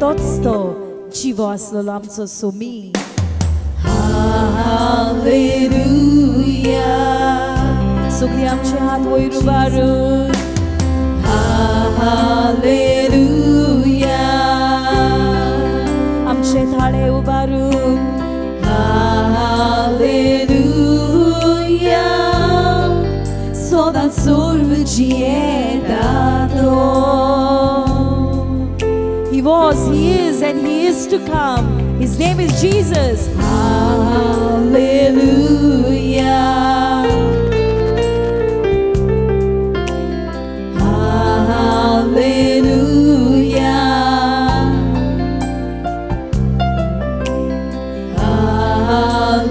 तोच तो जिवो आसलेलो आमचो सोमी. हालेलुया. सगळीं आमचे हात वयर उबारून हालेलुया. आमचे थाळे उबारून hallelujah. Sodan sorvci è dato. He was, He is, and He is to come. His name is Jesus. Hallelujah. Hallelujah. Hallelujah.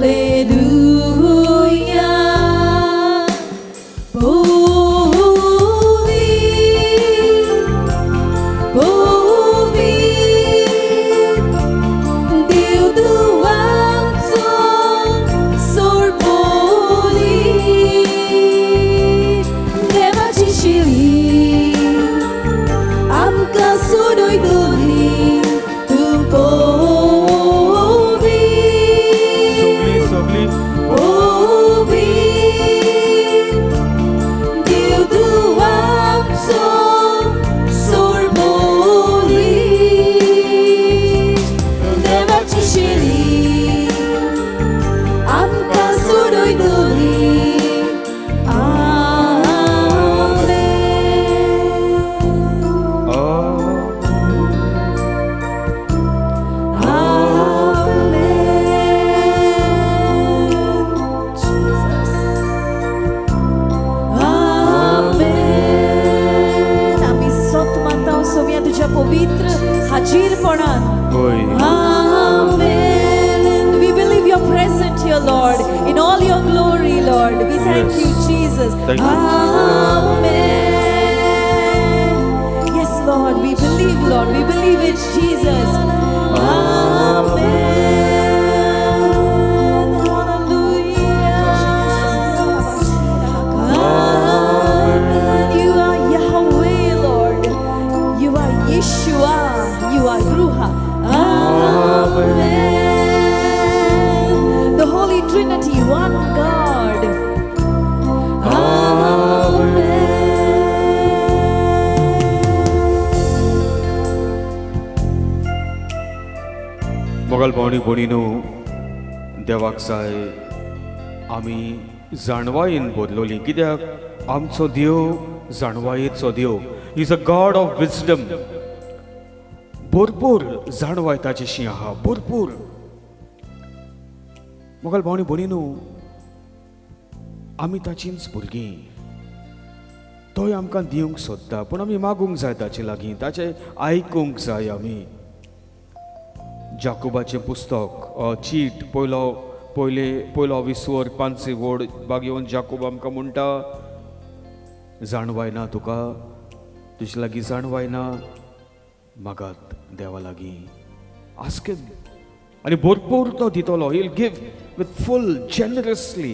पवित्र हाजीरपणान. Amen. We believe you're present here, Lord, in all your glory, Lord. We thank Yes. you, Jesus. Thank you. Amen. Yes, Lord, we believe, Lord. We believe in Jesus. Amen. Hallelujah. You are Yahweh, Lord. You are Yeshua. You are Ruha. Amen. The Holy Trinity, one God. मोगाल भावनी भणीनो देवाक जाय आमी जाणवायेन बदलोली, कित्याक आमचो देव जाणवायेचो देव. Is a God of wisdom. भरपूर जाणवाय ताचेशी आहा, भरपूर. मोगाल भावनी भणीनो आमी ताचींच भुरगीं. तोय आमकां दिवंक सोदता, पूण आमी मागूंक जाय ताचे लागीं, ताचें आयकूंक जाय आमी. जाकोबाचें पुस्तक चीट पयलो विसवर 5 वड भाग येवन जाकोब आमकां म्हणटा, जाणवाय ना तुका, तुजे लागीं जाणवाय ना, मागात देवा लागीं. Ask him. आनी भरपूर तो दितलो. He will give with full generously.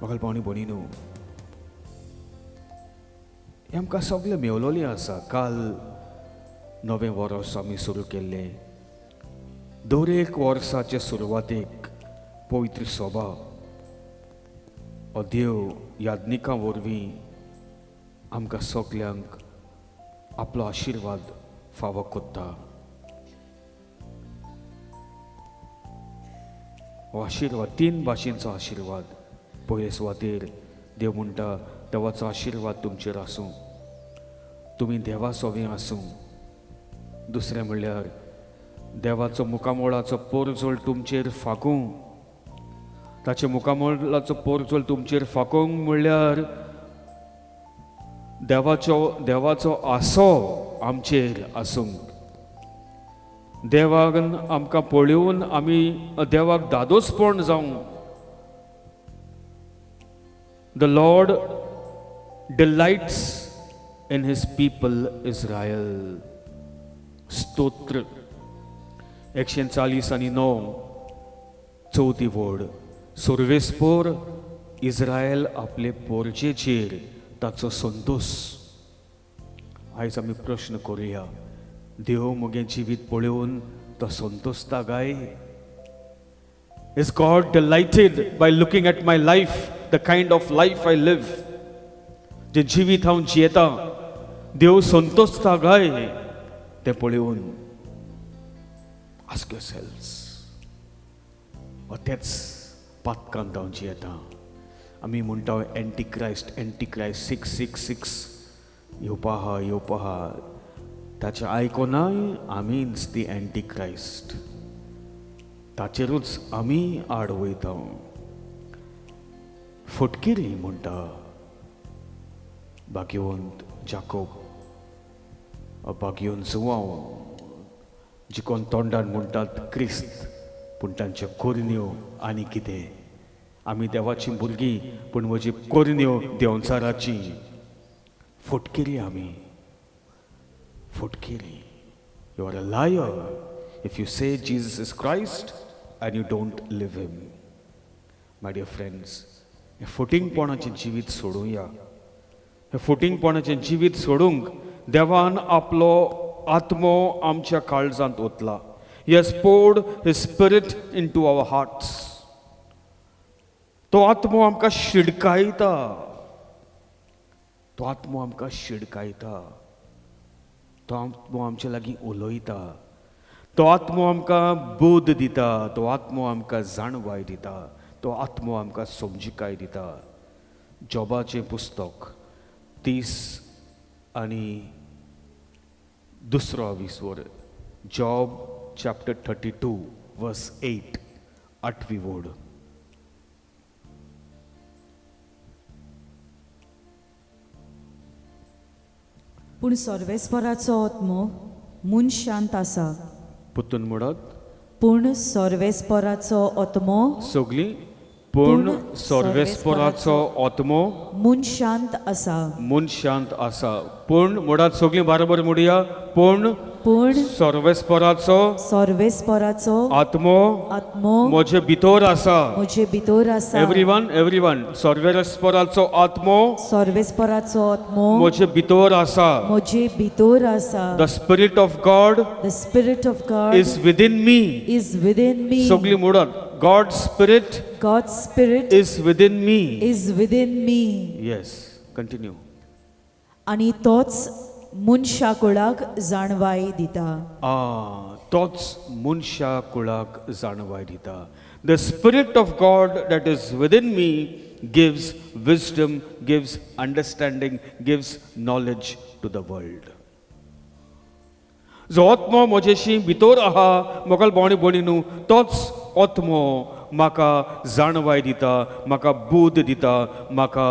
मोगाल भावनी भणीनो हें आमकां सगळें मेवलोलीं आसा. काल नवें वर्स आमी सुरू केल्लें. दर एक वर्साचे सुरवातेक पवित्र सभा हो देव याज्ञिकां वरवीं आमकां सगल्यांक आपलो आशिर्वाद फावो कोत्ता. हो आशिर्वाद 3 भाशेंचो आशिर्वाद. पयले सुवातेर देव म्हणटा, देवाचो आशिर्वाद तुमचेर आसूं, तुमी देवा सोबीं आसूं. दुसरें म्हणल्यार देवाचो मुखामोळाचो पोरजोळ तुमचेर फाकूं. ताचे मुखामोळाचो पोरजोळ तुमचेर फाकूंक म्हणल्यार देवाचो आसो आमचेर आसूंक. देवाक आमकां पळोवन आमी देवाक दादोसपण जावं. The Lord delights in his people Israel. स्तोत्र 149 चौथी वड. सर्वेस्पोर इस्रायल आपले पोरचेचेर ताचो संतोष. आयज आमी प्रश्न करुया, देव मुगे जिवीत पळोवन तो संतोषता काय? Is God delighted by looking at my life, the kind of life I live? जे जिवीत हांव जियेता देव संतोषता काय ते पळोवन ask yourselves. वा तेच पातकांत हांव जियेता. आमी म्हणटा एंटी क्रायस्ट 666 येवपा आहा ताचे आयकोनाय आमीच ती एंटी क्रायस्ट. ताचेरूच आमी आड वयता. फटकिरी म्हणटा भाग्यवंत जाकोब, भाग्यवंत जुवांव, जी कोण तोंडान म्हणटात क्रिस्त, पूण तांच्यो कोरन्यो आनी कितें. आमी देवाची भुरगीं पूण म्हजी कोरन्यो देंवचाराची. फटकिरी आमी, फटकिरी. You are a liar if you say Jesus is Christ and you don't live him. My dear friends, हे फुटिंगपणाचें जिवीत सोडुया. हे फुटिंगपणाचें जिवीत सोडूंक देवान आपलो आत्मो आमच्या काळजांत ओतला. He has poured his spirit into our hearts. तो आत्मो आमकां शिडकायता. तो आत्मो आमकां शिडकायता. तो आत्मो आमचे लागीं उलयता. तो आत्मो आमकां बोध दिता. तो आत्मो आमकां जाणवाय दिता. तो आत्मो आमकां समजिकाय दिता. जॉबाचें पुस्तक 30 आनी 2 जॉब चॅप्टर 32 वर्स 8 8वी वोड. पूण सर्वेस्पराचो आत्मो मन शांत आसा. पुतून म्हणत पूर्ण सर्वेस्पराचो आत्मो सगली पूर्ण सर्वेस्पराचो आत्मो मन शांत आसा. मन शांत आसा. पूर्ण म्हणत सगली बरोबर म्हणुया. पूर्ण पूर्ण सर्वेस्पराचो आत्मो आत्मो म्हजे भितर आसा. म्हजे भितर आसा. एवरीवन सर्वेस्पराचो आत्मो म्हजे भितर आसा. म्हजे भितर आसा. The spirit of God The Spirit of God is within me. is within me. सगली म्हणत God spirit God's Spirit is within me. is within me. Yes, continue. आणि तोच मनशा कुळाक जाणवाय दिता. तोच मनशा कुळाक जाणवाय दिता. The spirit of God that is within me gives wisdom, gives understanding, gives knowledge to the world. जो आत्मो म्हजेशी भितर आहा मोगल भोंवडी भोंवडी तोच आत्मो म्हाका जाणवाय दिता, म्हाका बोध दिता, म्हाका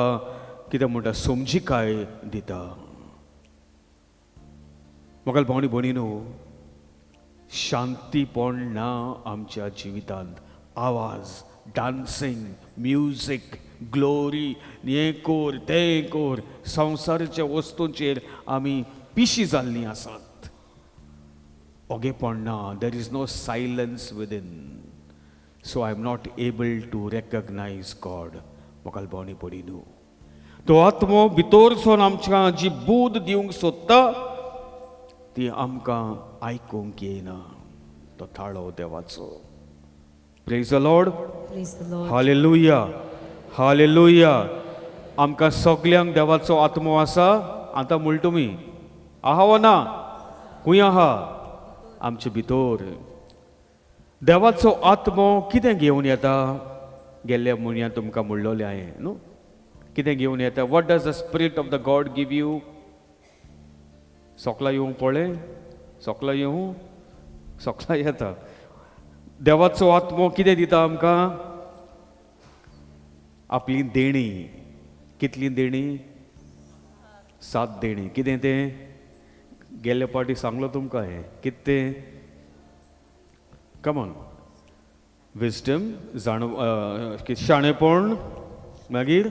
कितें म्हणटा समजिकाय दिता. मोगल भोंवडी भोंवडी शांतीपण ना आमच्या जिवितांत. आवाज, डान्सिंग, म्युजीक, ग्लोरी, हें कोर तें कोर, संवसाराच्या वस्तूंचेर आमी पिशी जाल्लीं आसात. ओगेपण ना. There is no silence within. So I am not able to recognise God. मोगल भोंवडी भोंवडी तो आत्मो भितरसून आमकां जी बोध दिवंक सोदता ती आमकां आयकूंक येना. तो थाळो देवाचो. Praise the Lord. Praise the Lord. Hallelujah, hallelujah. आमकां सगल्यांक देवाचो आत्मो आसा. आतां म्हळ तुमी आहा वा ना? खूंय आहा? आमचे भितर. देवाचो आत्मो कितें घेवन येता? गेल्ल्या म्हयन्यांत तुमकां म्हणलोलें हांवें न्हू. कितें घेवन येता? What does the spirit of the God give you? सोकला येवंक पळय. सोकला येवं. सोकला येता. देवाचो आत्मो कितें दिता आमकां? आपली देणी. कितली देणी? 7 देणी. कितें तें? गेल्ल्या पावटी सांगलो तुमकां हें. कितें तें? Come on. विजडम, शाणेपण, मागीर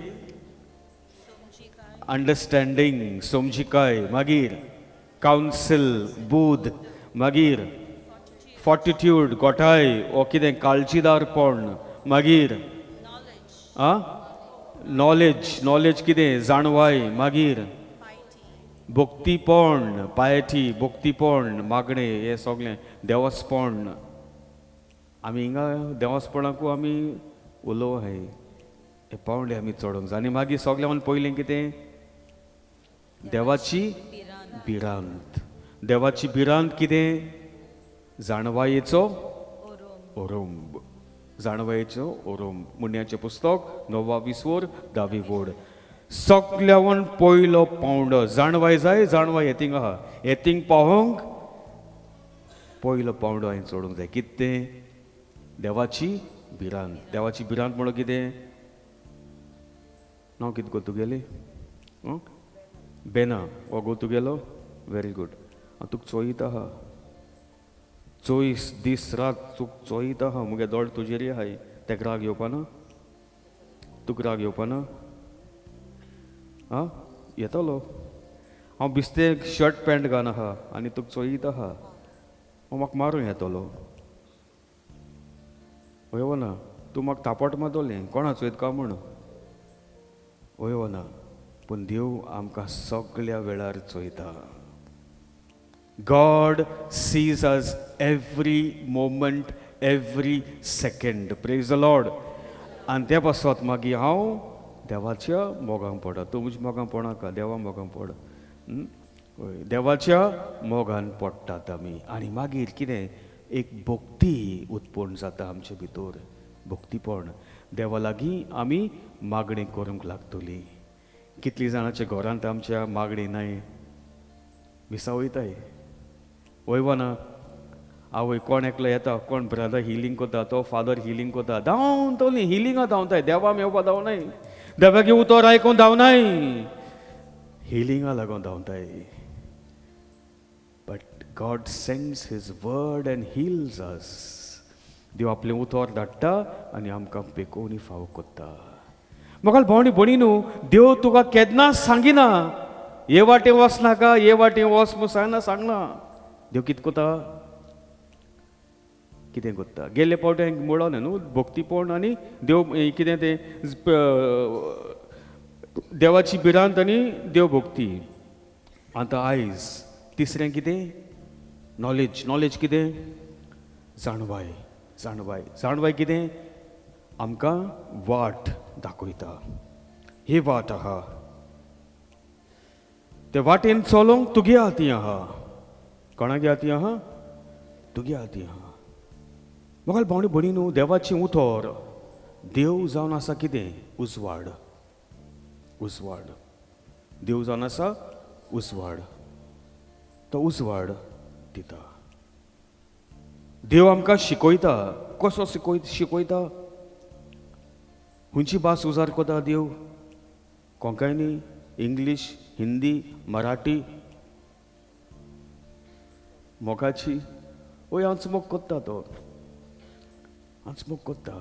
अंडरस्टँडिंग, समजिकाय, मागीर कावन्सील, बोध, मागीर फॉर्टिट्यूड, गोठाय ओ कितें काळजीदारपण, मागीर नॉलेज, नॉलेज कितें? जाणवाय, मागीर भक्तीपण पायटी भक्तीपण मागणे हे सगळें देवस्पण आमी हिंगा देवस्पणाकू आमी उलोव हाय हे पावंडे आमी चडोवंक जाय आनी मागीर सगळ्यान पयलें कितें देवाची भिरांत देवाची भिरांत कितें जाणवायेचो ओरोंब जाणवायेचो ओरोंब मुन्याचें पुस्तक 9 वोड सगळ्यावन पयलो पावंडो जाणवाय जाय जाणवाय येतींग आहा येतींग पावोंक पयलो पावंडो हांवें चडोवंक जाय कितें तें देवाची भिरांत म्हणून कितें नांव कितें गो तुगेलें बेना हो गो तुगेलो वेरी गूड हांव तुका चोयत आहा चोयस दीस रात तुका चोयत आहा मुगे दोळ तुजेर आहाय तेका राग येवपाना तुका राग येवपाना आं येतलो हांव बिस्तेक शर्ट पॅन्ट घालन आहा आनी तुका चोयत आहा हांव म्हाका मारूं येतलो वयव ना तूं म्हाका तापट मारतलें कोणा चोयत काय म्हण वयव ना पूण देव आमकां सगळ्या वेळार Choyta God sees us every moment, every second. Praise the Lord. आनी त्या पासत मागीर हांव देवाच्या मोगान पडा तूं म्हज्या मोगान पडनाका देवा मोगान पड देवाच्या मोगान पडटात आमी आनी मागीर कितें एक भक्ती उत्पन्न जाता आमचे भितर भक्तीपण देवा लागीं आमी मागणी करूंक लागतली कितलीं जाणांच्या घरांत आमच्या मागणी नाय विसावयताय वयव ना आवय कोण एकलो येता कोण ब्रदर हिलींग कोता तो फादर हिलींग कोता धांवतली हिलींगा धांवताय देवा मेवपा धांवनाय देवागे उतर आयकून धांवनाय हिलींगा लागून धांवताय but God sends his word and heals us देव आपलें उतर धाडटा आनी आमकां पेकोवनी फाव कोत्ता म्हाका भावणी भणी देव तुका केन्ना सांगिना हे वाटेन वचनाका हे वाटेन वच म्हूण सांगना देव कितें कोता कितें कोत्ता गेल्ले पावटे म्हणोन न्हू भक्तीपण आनी देव कितें तें देवाची भिरांत आनी देव भक्ती आतां आयज तिसरें कितें नॉलेज कितें जाणवाय कितें आमकां वाट दाखयता ही वाट आहा ते वाटेन चलोवंक तुगे हातीं आहा कोणागे हातीं आहा तुगे हातीं आहा म्हाका भावणी भणी न्हू देवाचें उतर देव जावन आसा कितें उजवाड देव जावन आसा उजवाड तो उजवाड दिता देव आमकां शिकयता कसो शिकयता खंयची भास उजार कोता देव कोंकणी इंग्लीश हिंदी मराठी मोगाची वय हांव चमक कोत्ता तो हांव चमक कोत्ता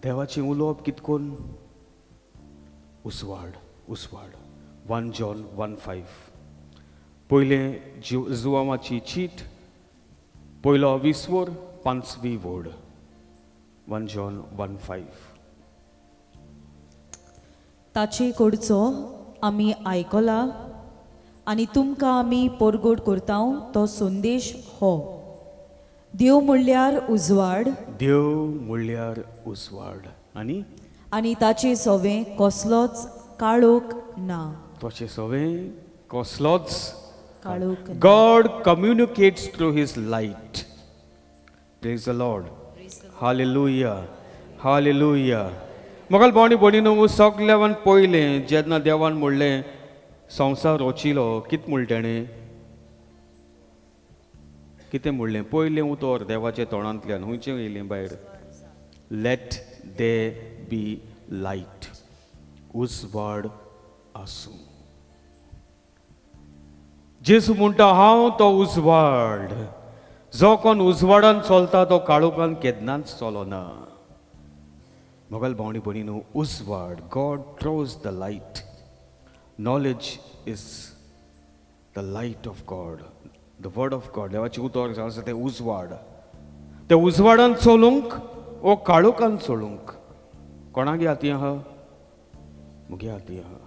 देवाचें उलोवप कितकोन उजवाड 1 जॉन 1:5 पयलें जुवामाची चीट पयलो विस्वोर 5वी वोड 1 जॉन 1:5 ताचे कडचो आमी आयकला आनी तुमकां आमी पोरगोड करतांव तो संदेश हो देव म्हणल्यार उजवाड आनी ताचे सोवें कसलोच काळोख ना ताचे सोवें कसलोच काळोख ना. God communicates through his light. Praise the Lord. Hallelujah. म्हाका भावणी भणी न्हू सगळ्यान पयलें जेन्ना देवान म्हणलें संवसार रचिलो कितें म्हणलें तेणें कितें म्हणलें पयलें उतर देवाच्या तोंडांतल्यान खंयचें येयलें भायर लेट दे बी लायट उजवाड आसूं जेजू म्हणटा हांव तो उजवाड जो कोण उजवाडान चलता तो काळोखान केन्नाच चलोना मोगल भावणी भणी न्हू उजवाड God throws the light knowledge is the light of God the word of God देवाचें उतर जावन आसा तें उजवाड ते उजवाडान चलूंक वो काळोखान चलूंक कोणागे हातीं आहा मुगे हातीं आहा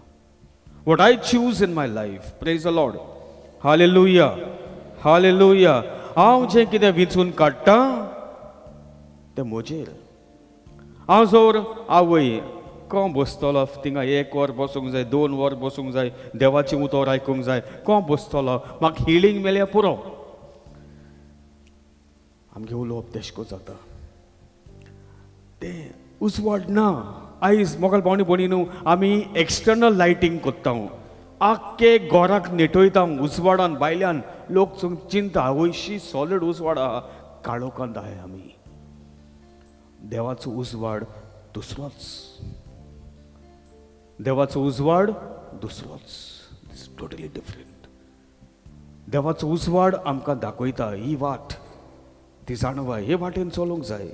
what I choose in my life. Praise the Lord. Hallelujah. Hallelujah. हांव जें कितें विचून काडटा तें म्हजेर. हांव जर आवय कोण बसतलो थिंगा 1 वर बसूंक जाय, 2 वर बसूंक जाय, देवाची उतर आयकूंक जाय, कोण बसतलो, म्हाका हिलींग मेल्यार पुरो. आमगे उलोवप तेशको जाता. तें उजवाड ना. आयज मोगल भावनी भणी न्हू आमी एक्सटर्नल लायटींग कोत्ता. आख्खे घराक नेटयता उजवाडान भायल्यान. लोक चिंता वयशी सॉलिड उजवाड आहा, काळोखांत आहाय आमी. देवाचो उजवाड दुसरोच. देवाचो उजवाड दुसरोच. It's totally different. देवाचो उजवाड आमकां दाखयता ही वाट, ती जाणवाय हे वाटेन चलोंक जाय.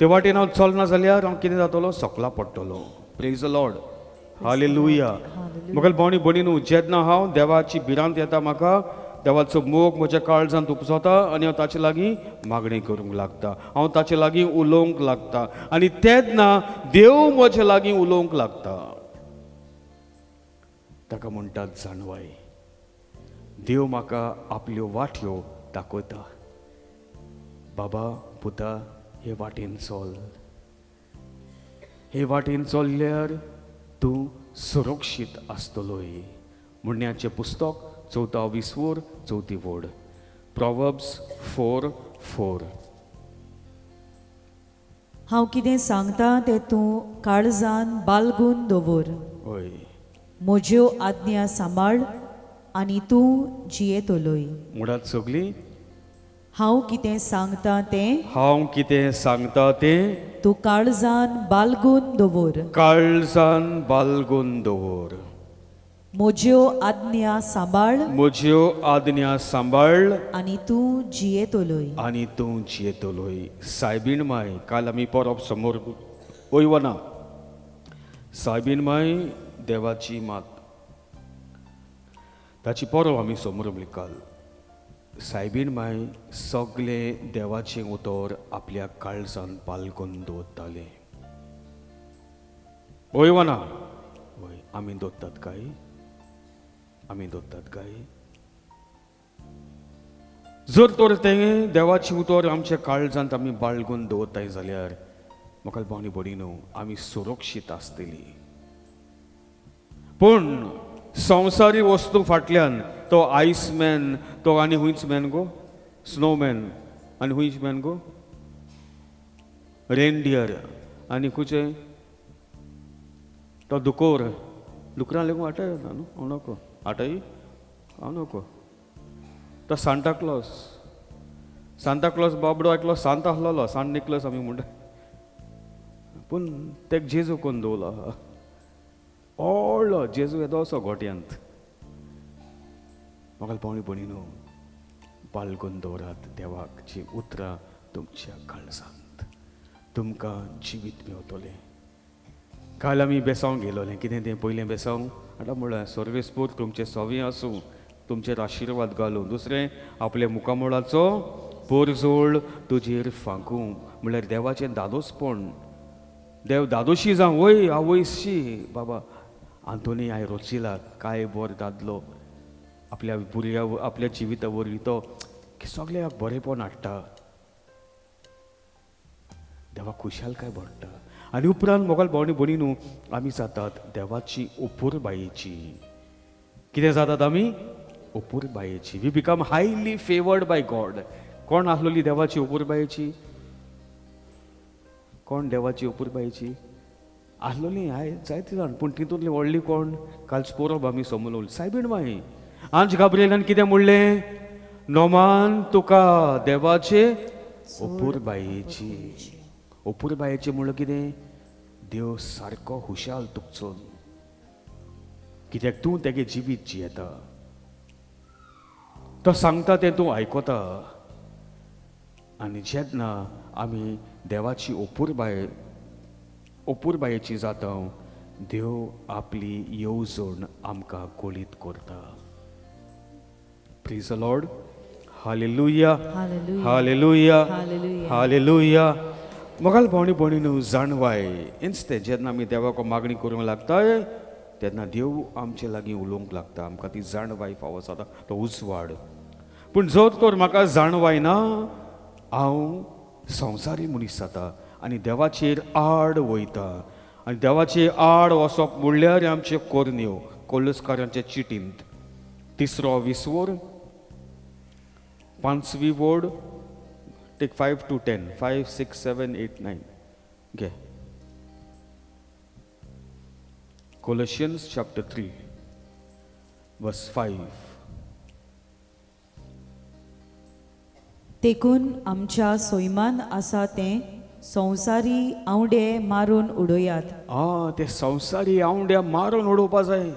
ते वाटेन हांव चलना जाल्यार हांव कितें जातलो, सकला पडटलो. Praise the Lord. हालेलुया. मुगल भावनी भणी न्हू जेन्ना हांव देवाची भिरांत येता, म्हाका देवाचो मोग म्हज्या काळजांत उपसता आनी हांव ताचे लागीं मागणी करूंक लागता. हांव ताचे लागीं उलोवंक लागता आनी तेन्ना देव म्हजे लागीं उलोवंक लागता. ताका म्हणटात जाणवाय. देव म्हाका आपल्यो वाट्यो दाखयता. बाबा पुता हे वाटेन चल. हे वाटेन चल्ल्यार तूं सुरक्षीत आसतलोय. म्हणण्याचें पुस्तक 4:4 वड. Proverbs 4:4. हांव कितें सांगता तें तूं काळजान बाळगून दवर. हय. म्हज्यो आज्ञा सांबाळ आनी तूं जियेतलोय. मुळात सगळीं हांव कितें सांगता तें हांव कितें सांगता तें तूं काळजान बाळगून दवर. काळजान बाळगून दवर. म्हज्यो आज्ञा सांबाळ म्हज्यो आज्ञा सांबाळ आनी तूं जियेतलोय. आनी तूं जियेतलोय. सायबीण माय काल आमी परब समोर वयवना. सायबीण माय देवाची मात, ताची परब आमी समोर काल. सायबीण माय सगळे देवाचें उतर आपल्या काळजान बाळगून दवरताले. वयवना. वय आमी दवरतात काय? आमी दवरतात काय? जर तर तें देवाची उतर आमच्या काळजांत आमी बाळगून दवरताय जाल्यार म्हाका भावनी बरी न्हू आमी सुरक्षीत आसतली. पूण संवसारी वस्तू फाटल्यान तो आयसमॅन, तो आनी हुंयच मॅन गो, स्नोमॅन आनी हुंयच मॅन गो, रेनडियर आनी खुंयचे तो दुकोर. दुकरां लेगून आटाय न्हू हांव नको आटाय हांव नको. तो सांता क्लॉज. सांता क्लॉज बाबडो आयकलो सांत आसलोलो, सांत निकलस आमी म्हणटा. पूण तेका जेजू कोन्न दवरलो. व्हडलो जेजू येदो असो गोट्यांत. म्हाका पावणी भणी न्हू बाळगून दवरात देवाची उतरां तुमच्या काळजांत. तुमकां जिवीत मेवतलें. काल आमी बेसांव गेलोलें. कितें तें पयलें बेसांव आतां म्हळ्यार सर्वेस्पूर तुमचें सवी आसूं, तुमचेर आशिर्वाद घालूं. दुसरें आपल्या मुखामोळाचो पोरजोळ तुजेर फांकूं. म्हळ्यार देवाचें दादोसपण. देव दादोशी जावं. वय आवयशी बाबा आंतोनी आय रोचिला काय बरो दादलो. आपल्या भुरग्या आपल्या जिविता वरवीं तो सगळ्याक बरेंपण हाडटा. देवा खुशालकाय भरता. आनी उपरांत मोगाल भावनी भणी न्हू आमी जातात देवाची उपुरबायेची. कितें जातात आमी? उपुरबायेची. We become highly favoured by God. कोण आसलोली देवाची उपुरबायेची? कोण देवाची उपुरबायेची आसलोली? हाय जायती जाण. पूण तितूंतली व्हडली कोण? काल पोरब आमी समोर उरली सायबीण माई. आंज गाब्रिएलान कितें म्हणलें? नोमान तुका देवाचे उपुरबायेची. उपुरबायेची म्हणल्यार कितें? देव सारको हुशाल तुमचो. कित्याक तूं तेगे जिवीत जियेता. तो सांगता तें तूं आयकोता. आनी जेन्ना आमी देवाची उपुरबायेची जाता देव आपली येवजण आमकां गोळीत करता. Praise the Lord. Hallelujah. Hallelujah. Hallelujah. मोगाल भावनी भणी न्हू जाणवाय इंस्ते जेन्ना आमी देवाको मागणी करूंक लागताय तेन्ना देव आमचे लागीं उलोवंक लागता, आमकां ती जाणवाय फावो जाता, तो उजवाड. पूण जर तर म्हाका जाणवायना हांव संवसारी मनीस जाता आनी देवाचेर आड वयता. आनी देवाचेर आड वचप म्हणल्यार आमचे कोरन्यो, कोलस्कारांचे चिटींत. तिसरो विसवोर, 5वी वोड, टेक 5 to 10, 5, 6, 7, 8, 9 घे. Colossians chapter 3 verse 5. देखून आमच्या सोयमान आसा ते संवसारी आवडे मारून उडोयात. ते संवसारी आवड्या मारून उडोवपा जाय.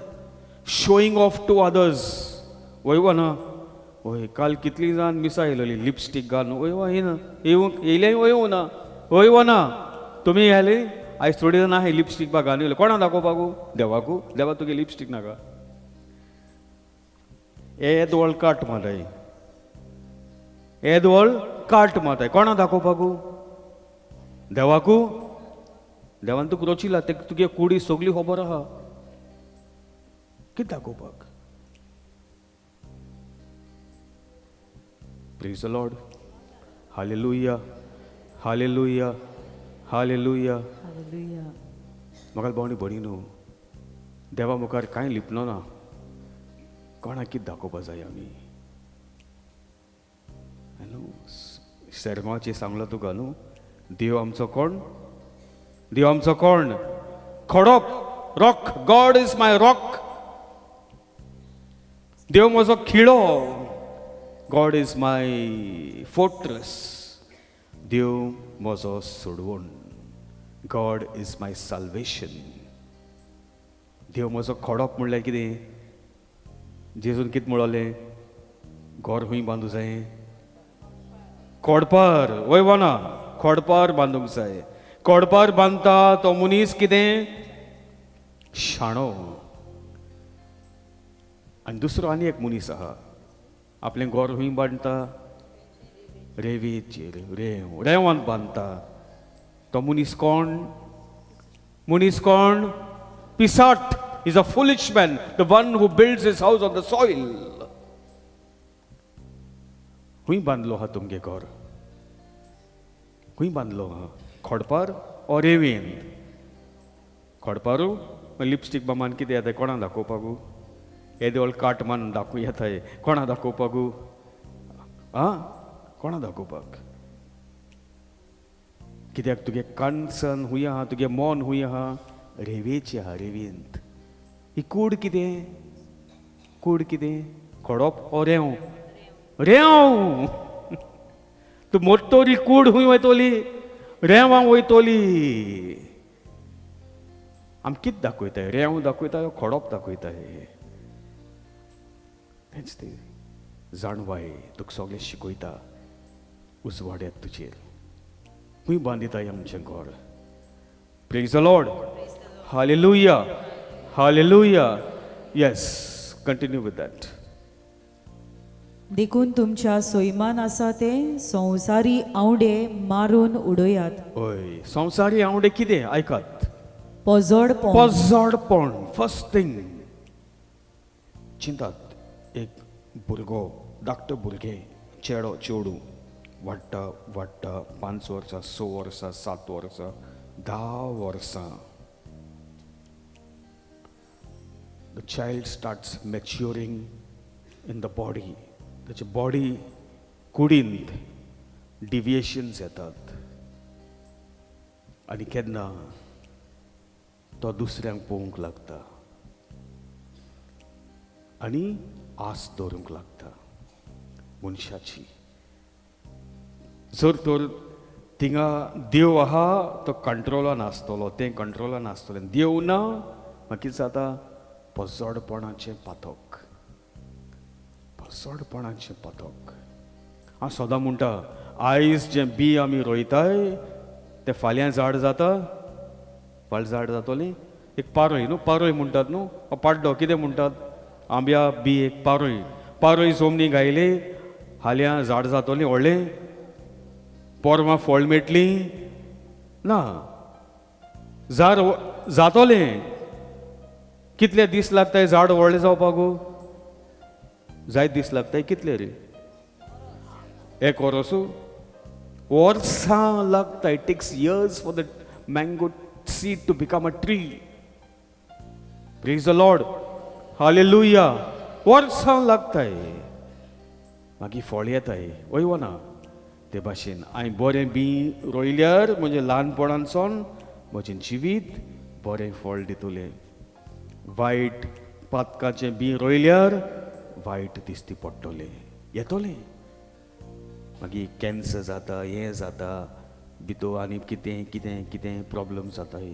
Showing off to others. वय ना वय, काल कितली जाण मिसा येयलेली लिपस्टीक घालून, वय वा येना येयले, वय ना वय ना तुमी येयले आयज थोडी जाण आहे लिपस्टीक बा घालून येयले. कोणा दाखोवपाकू? देवाकू? देवा तुगे लिपस्टीक नाका. येद वळ काट माताय, येद वळ काट माताय. कोणा दाखोवपाकू? देवाकू? देवान तुका रचिला, ते तुगे कुडी सगळी खबर आहा. कितें दाखोवपाक? Praise the Lord. Hallelujah, hallelujah, hallelujah. Hallelujah. म्हाका भावणी बरी न्हू, देवा मुखार कांय लिपलो ना. कोणाक कितें दाखोवपा जाय आमी? शर्माचे सांगला तुका न्हू, देव आमचो कोण? देव आमचो कोण? खडोप, rock. God is my rock. देव म्हजो खिळो. God is my fortress. देव म्हजो सोडवण. God is my salvation. देव म्हजो खडोप म्हणल्यार कितें? जेजून कितें म्हणलें? घर खंय बांदूं जाय? खोडपार. वय वना खोडपार बांदूंक जाय. खोडपार बांदता तो मनीस कितें? शाणो. आनी दुसरो आनी एक मनीस आहा, आपलें घर खंय बांदता? रेंवेचेर. रेंवान बांदता. तो मनीस कोण? मनीस कोण? पिसाट. Is a foolish man, the one who builds his house on the soil. खंय बांदलो आहा तुमगे घर? खंय बांदलो आहा? खोडपार ओ रेंवेन? खोडपारू? लिपस्टीक बामान कितें येता? कोणा दाखोवपाकू? येदेवळ काट मान दाखोव येताय. कोणा दाखोवपाकू? कोणा दाखोवपाक? कित्याक तुगे काणसन हूंय आहा, तुगे मोन हूंय आहा? रेंवेची आहा, रेंवेंत. ही कूड कितें? कूड कितें? खोडप ओ रेंव? रेंव. तूं मोट्टोरी कूड हूंय वयतोली? रेंवां वयतोली. आमी कितें दाखयताय? रेंव दाखयताय, खोडप दाखयताय? तेंच ते जाणवाय तुका सगळें शिकयता. उजवाड्यात तुजेर खंय बांदिताय आमचें घर. Praise the Lord. Hallelujah, hallelujah. Yes, continue with that. देखून तुमच्या सोयमान आसा ते संवसारी आवडे मारून उडोयात. ओय, संवसारी आवडे कितें? आयकात. पोजोडपण. पोजोडपण. फर्स्ट थिंग चिंतात. एक भुरगो, धाकटो भुरगे, चेडो चेडू वाडटा वाडटा, 5 वर्सां, 6 वर्सां, 7 वर्सां, 10 वर्सां. The child starts maturing in the body. त्याची बॉडी कुडींत डिविएशन्स येतात. आनी केन्ना तो दुसऱ्यांक पळोवंक लागता आनी आस दवरूंक लागता मनशाची. जर तर थिंगा देव आहा तो कंट्रोलान आसतलो, तें कंट्रोलान आसतलें. देव ना मागीर कितें जाता? पोजोडपणाचें पातक. पोजोडपणाचें पातक. हांव सदां म्हणटा, आयज जें बी आमी रोयताय तें फाल्यां झाड जाता. फाल्यां झाड जातोलें. एक पारोय न्हू, पारोय म्हणटात न्हू, पाड्डो कितें म्हणटात? आंब्या बी एक पारोय. पारोय जमनी घायले हाल्यां झाड जातोलें व्हडलें? पोरमां फळ मेळटलीं? ना. झाड जातोलें कितले दीस लागताय झाड व्हडलें जावपाक? जायत दीस लागताय. कितले रे? 1 वर्स? वर्सां लागता. It takes years for the mango seed to become a tree. Praise the Lord. Hallelujah. वर्सां लागताय. मागीर फळ येताय. वय ना ते भाशेन हांवें बरें बी रोयल्यार म्हणजे ल्हानपणांतसून म्हजें जिवीत बरें फळ दितलें. वायट पातकाचें बी रोयल्यार वायट दिसती पडटलें. येतलें. मागीर कॅन्सर जाता, हें जाता, भितर आनी कितें कितें कितें प्रॉब्लम जाताय.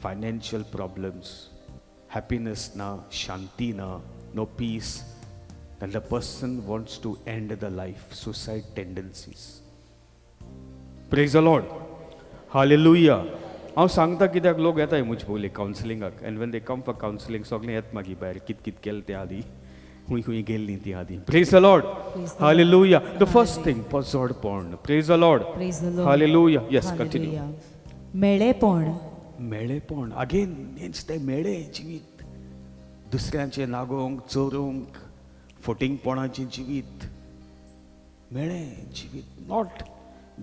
फायनान्शियल प्रॉब्लम्स, हॅपिनस ना, शांती ना, no peace. And the person wants to end the life, suicide tendencies. Praise the Lord. Hallelujah. हांव सांगता कित्याक लोक येताय म्हजे पयलीं कावन्सिलिंगाक. And when they come for counselling सगळें येत मागीर भायर कित कित केलें तें आदी, खूंय खूंय गेल्लीं ती आदी. Praise the Lord. Hallelujah. The first thing, पसोडपण. Praise the Lord. Praise the Lord. Hallelujah. Yes, continue. Hallelujah. मेळेपण. मेळेपण. अगेन हेंच तें मेळ्ळें जिवीत. दुसऱ्यांचें नागोवंक, चोरूंक, फटींगपणाचें जिवीत. मेळ्ळें जिवीत. Not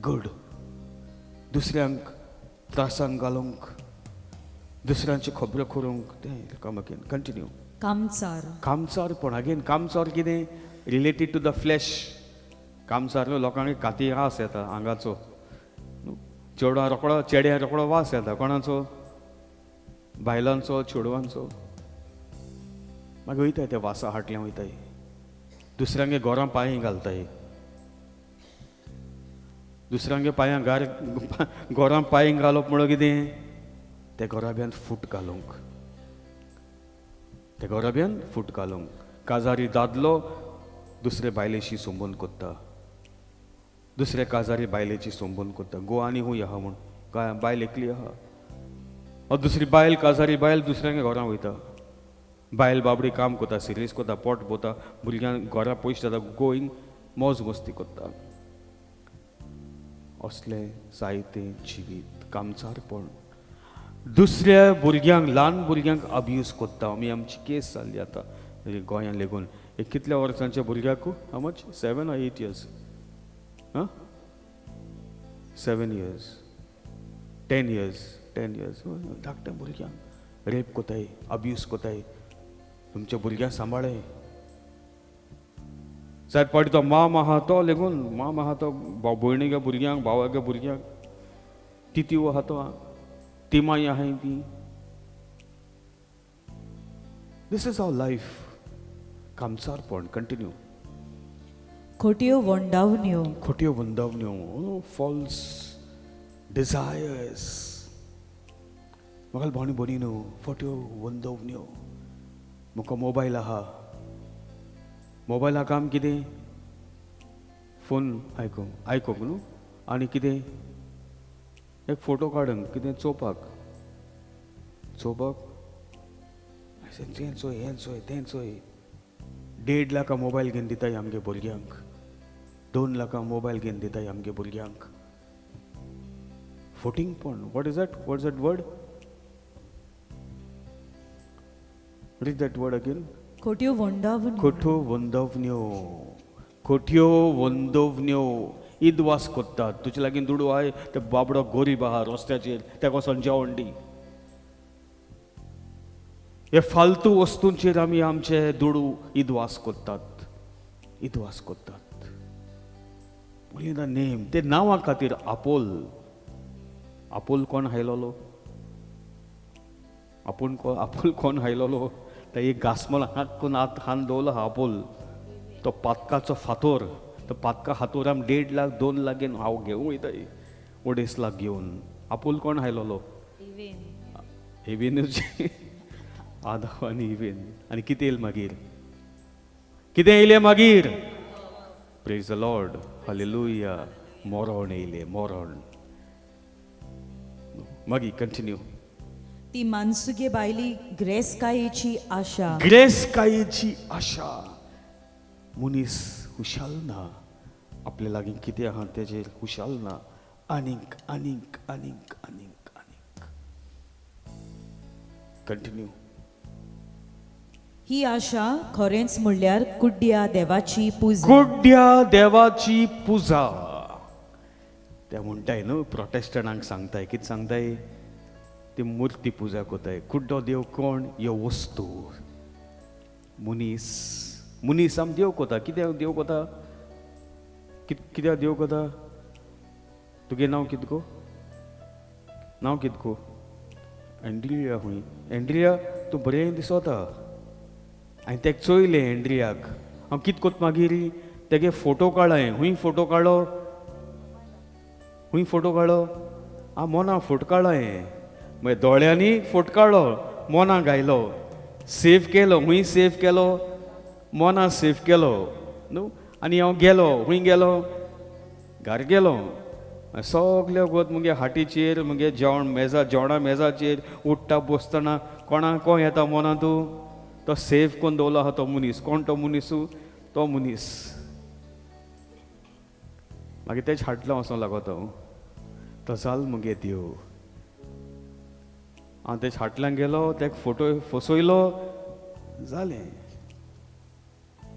good. दुसऱ्यांक त्रासांक घालूंक, दुसऱ्यांचे खबरो करूंक. तें कम अगेन. कंटिन्यू. कामचार. कामचारपण. अगेन कामचार कितें? Related to the flesh. कामचार लोकांक काती वास येता आंगाचो. चेडवा रोकडो, चेड्या रोकडो वास येता. कोणाचो? बायलांचो, चेडवांचो. मागीर वयताय ते वासा हाटल्या वयताय. दुसऱ्यांगे घरां पांय घालताय. दुसऱ्यांगे पांयां घरां पांय घालप म्हणून कितें? ते घराब्यान फूट घालूंक. ते घराब्यान फूट घालूंक. काजारी दादलो दुसरे बायलेशी संबंद कोत्ता. दुसरे काजारी बायलेची संबंद कोत्ता. गो आनी खूंय आहा म्हूण. काय बायल एकली आहा. दुसरी बायल, काजारी बायल दुसऱ्यांगे घरां वयता. बायल बाबडी काम कोता, सिरीयस कोता, पोट भोवता, भुरग्यांक घरा पयशे जाता, गोईंग मौज मस्ती कोत्ता. असले जायते जिवीत. कामचारपण. दुसऱ्या भुरग्यांक, ल्हान भुरग्यांक अब्यूज कोत्ता. आमची केस जाल्ली आतां गोंयांत लेगून. एक कितल्या वर्सांच्या भुरग्याक? हाव much? 7 or 8 years? 7 years, 10 years, 10 years. धाकट्या भुरग्यांक रेप कोताय, अब्यूज कोताय. तुमच्या भुरग्यांक सांबाळय. जायत पाटी तो माम आहा तो लेगून, माम आहा तो भयणीच्या भुरग्यांक, भावाच्या भुरग्यांक तितीव आहा तो, ती माई आहाय ती. This is our life. कामचारपण. कंटिन्यू. खोट्यो वंडावण्यो. खोट्यो वंदावण्यो, फॉल्स डिझायर्स. म्हाका भावणी बरी न्हू. खोट्यो वंदावण्यो. म्हाका मोबायल आहा. मोबायला काम कितें? फोन आयकोंक न्हू. आनी कितें? एक फोटो काडूंक. कितें? चोवपाक. हें चोय, हें चोय, तें चोय. 1.5 लाख मोबायल घेवन दिताय आमगे भुरग्यांक. 2 लाख मोबायल घेवन दिताय आमगे भुरग्यांक. फटींगपण. What is that? What is that word? Read that word again. खोट्यो वंडावण्यो. खोट्यो वंदवण्यो. खोट्यो वंदवण्यो. इदवास कोत्तात. तुजे लागीं दुडू आय, ते बाबडो गरीब आहा रस्त्याचेर, तेका वचोन जेवण दी. हे फालतू वस्तूंचेर आमी आमचे दुडू इदवास कोत्तात. इदवास कोत्तात. Only the name. ते नांवा खातीर. आपोल. आपोल कोण हायलोलो? आपोल कोण हायलोलो? तो एक घासमल हाकून हान दवरलो हा आपोल. तो पातकाचो फातोर. तो पातका हातोर आम 1.5 लाख 2 लाख घेवन हांव घेवूं वयताय. 2.5 लाख घेवन. आपोल कोण हायलोलो? इवेनूच. आदाव आनी इवेन. आनी कितें येयलें मागीर? कितें येयलें मागीर? Praise the Lord. हालेलुया. मोरण येयलें. मोरण. मागीर कंटिन्यू. ती मानसुगे बायली ग्रेसकायेची आशा. ग्रेसकायेची आशा. मनीस हुशाल ना. आपल्या लागीं कितें आहा तेजेर हुशाल ना. आनीक आनीक आनीक आनीक आनीक. कंटिन्यू. ही आशा खरेंच म्हणल्यार कुड्ड्या देवाची पुजा. कुड्ड्या देवाची पुजा. ते म्हणटाय न्हू प्रोटेस्टंटांक सांगताय कितें सांगताय ती मुर्ती पुजा कोताय. कुड्डो देव कोण? ह्यो वस्तू मनीस आम देव कोता. कित्याक देव कोता? कित्याक देव कोता? तुगे नांव कितें गो? नांव कितें गो? एंड्रिया. खूंय एंड्रिया? तूं बरें दिसोता. हांवें तेका चोयलें एंड्रियाक. हांव कितें कोत मागीर तेगे फोटो काडय. खूंय फोटो काडलो? खूंय फोटो काडलो? हांव मोना फोटो काडय. मागीर दोळ्यांनी फोटो काडलो, मोना गायलो, सेव केलो. खूंय सेव केलो? मोना सेव केलो न्हू. आनी हांव गेलो. खूंय गेलो? घरा गेलो. सगळे वगत मुगे हाटीचेर मुगे जेवणा मेजाचेर उठ्ठा बसतना कोण येता मोना तूं? तो सेव कोन्न दवरलो आहा तो मनीस. कोण तो मनीस? तो मनीस. मागीर तेच हाटलो वचों लागोत हांव. तो जाल मुगे देव. हांव तेच हाटल्यान गेलो, तेका फोटो फसयलो, जालें.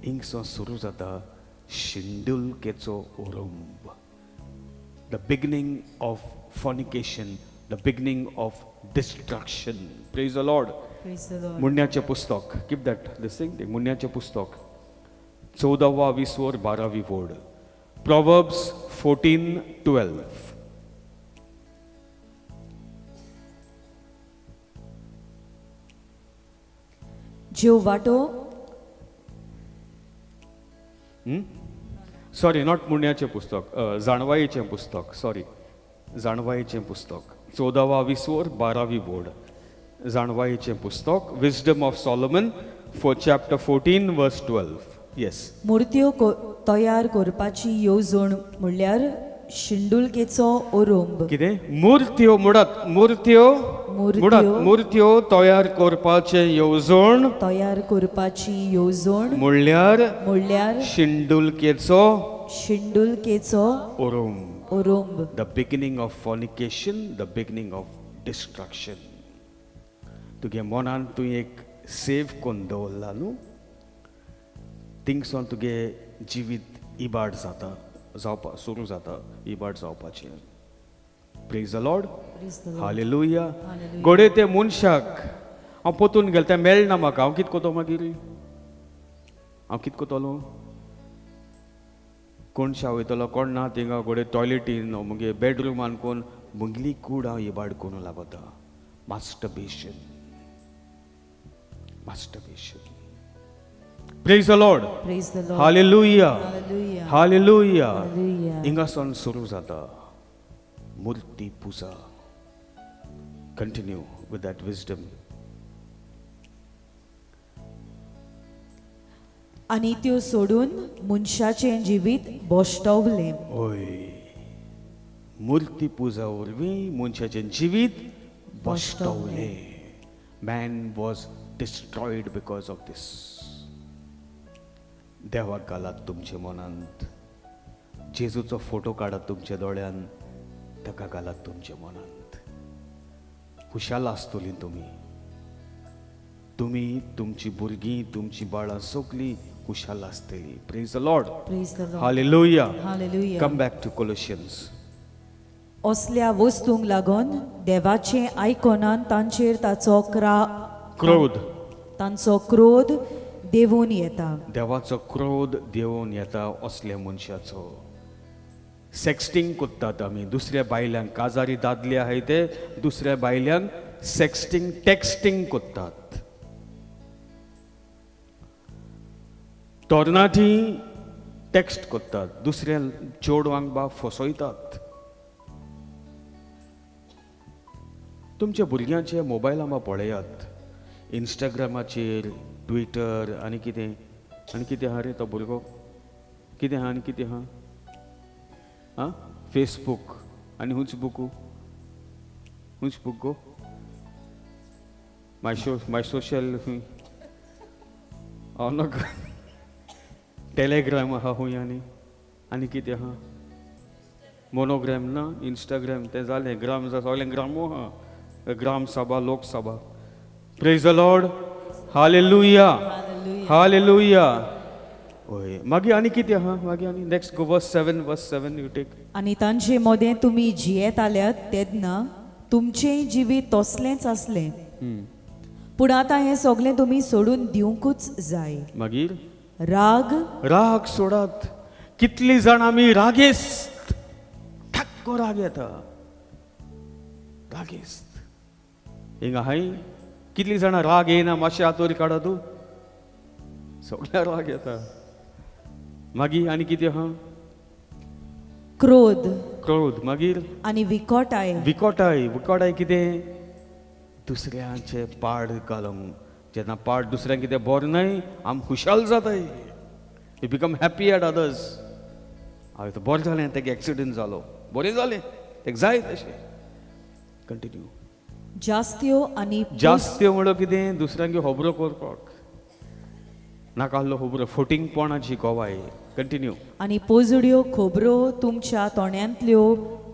हिंगसो सुरू जाता शिंदुलकेचो ओरंब. The beginning of fornication, the beginning of destruction. Praise the Lord. Praise the Lord. मुन्याचे पुस्तक. Keep that this thing. मुन्याचे पुस्तक 14वा 20वर 12वी वोड. Proverbs 14:12. ज्यो वाटो सॉरी नॉट मुन्याचे पुस्तक, जाणवायेचें पुस्तक. सॉरी जाणवायेचें पुस्तक 14वा 20वर 12वी वोड. जाणवायेचें पुस्तक wisdom of Solomon chapter 14 verse 12. Yes. मुर्त्यो तयार करपाची येवजण म्हणल्यार शिंडुलकेचो ओरंब. कितें? मुर्त्यो मुडात. मुर्त्यो मुडात. मुर्त्यो तयार करपाचें येवजण. तयार करपाची येवजण म्हणल्यार शिंडुलकेचो ओरंब. ओरंब. The beginning of fornication, the beginning of destruction. तुगे मनान तूं एक सेव कोन्न दवरला न्हू, थिंगसोन तुगे जिवीत इबाड जावपा सुरू जाता. इबाड जावपाचें. Praise the Lord. हालेलुया. गोडे ते मनशाक हांव पोतून गेलो तें मेळना म्हाका. हांव कितें कोतो मागीर? हांव कितें कोतलो? कोण शावयतलो कोण ना थिंगा गोडे टॉयलेटीन मुगे बेडरूमान कोण मुगली कूड हांव इबाड करूं लागता. Masturbation. Praise the Lord. Praise the Lord. Hallelujah. Hallelujah. Hallelujah. Hallelujah. हिंगासून सुरू जाता मूर्ती पुजा. Continue with that wisdom. आनी त्यो सोडून मनशाचें जिवीत बोश्टवलें. ओय. मूर्ती पुजा वरवीं मनशाचें जिवीत बोश्टवलें. Man was destroyed because of this. देवाक घालात तुमच्या मनांत. जेजूचो फोटो काडात तुमच्या दोळ्यान, ताका घालात तुमच्या मनांत. खुशाल आसतलीं तुमी तुमची भुरगीं तुमची बाळां सगलीं खुशाल आसतलीं. Praise the Lord. Praise the Lord. Hallelujah. Hallelujah. Come back to कोलोशियन्स. असल्या वस्तूंक लागून देवाचें आयकोनान तांचेर तांचो क्रोध देवून येता. देवाचो क्रोध देवून येता असल्या मनशाचो. सेक्स्टिंग कोत्तात आमी दुसऱ्या बायल्यांक. काजारी दादले आहाय ते दुसऱ्या बायल्यांक सेक्स्टिंग टेक्स्टिंग कोत्तात. तोरणाटी टेक्स्ट कोत्तात. दुसऱ्या चेडवांक बा फसयतात. तुमच्या भुरग्यांचे मोबायला बा पळयात. इंस्टाग्रामाचेर ट्विटर आनी कितें आहा रे तो भुरगो? कितें आहा आनी कितें आहा? आं फेसबूक आनी हुंच बूक गो? माय सोशल टेलिग्राम आहा हुंय आनी कितें आहा? मोनोग्राम ना इंस्टाग्राम तें जालें. ग्राम सगळें ग्रामो आहा. Gram sabha Lok Sabha. Praise the Lord. Hallelujah. Hallelujah. होय मागीर आनी कितें आहा मागीर आनी next go verse 7 you take. आणि तांचे मोदें तुमी जियेताल्यात तेन्ना तुमचें जिवीत तसलेंच आसलें, पूण आतां हें सगळें तुमी सोडून दिवंकूच जाय. मागीर राग, राग सोडात. कितली जाण आमी रागेस्त, ठक्को राग येता, रागेस्त. हिंगा हाय कितली जाणां राग येना मातशें हातोर काडा तूं. सगळ्या राग येता. मागीर आनी कितें आहा? क्रोध क्रोध. मागीर आणि विकोटाय. विकोटाय कितें? दुसऱ्यांचे पाड घालूंक. जेन्ना पाड दुसऱ्यांक कितें बरें न्हय आम खुशाल जाताय. We become happy at others. हांवें बरें जालें तेका एक्सिडेंट जालो, बरें जालें तेका जाय तशें. कंटिन्यू. जास्त्यो आणि जास्त्यो म्हणल्यार कितें? दुसऱ्यांक होबरो करपाक नाका आसलो होबरो, फटिंगपणाची गोवाय. कंटिन्यू. आणि पोजड्यो खोबरो तुमच्या तोंड्यांतल्यो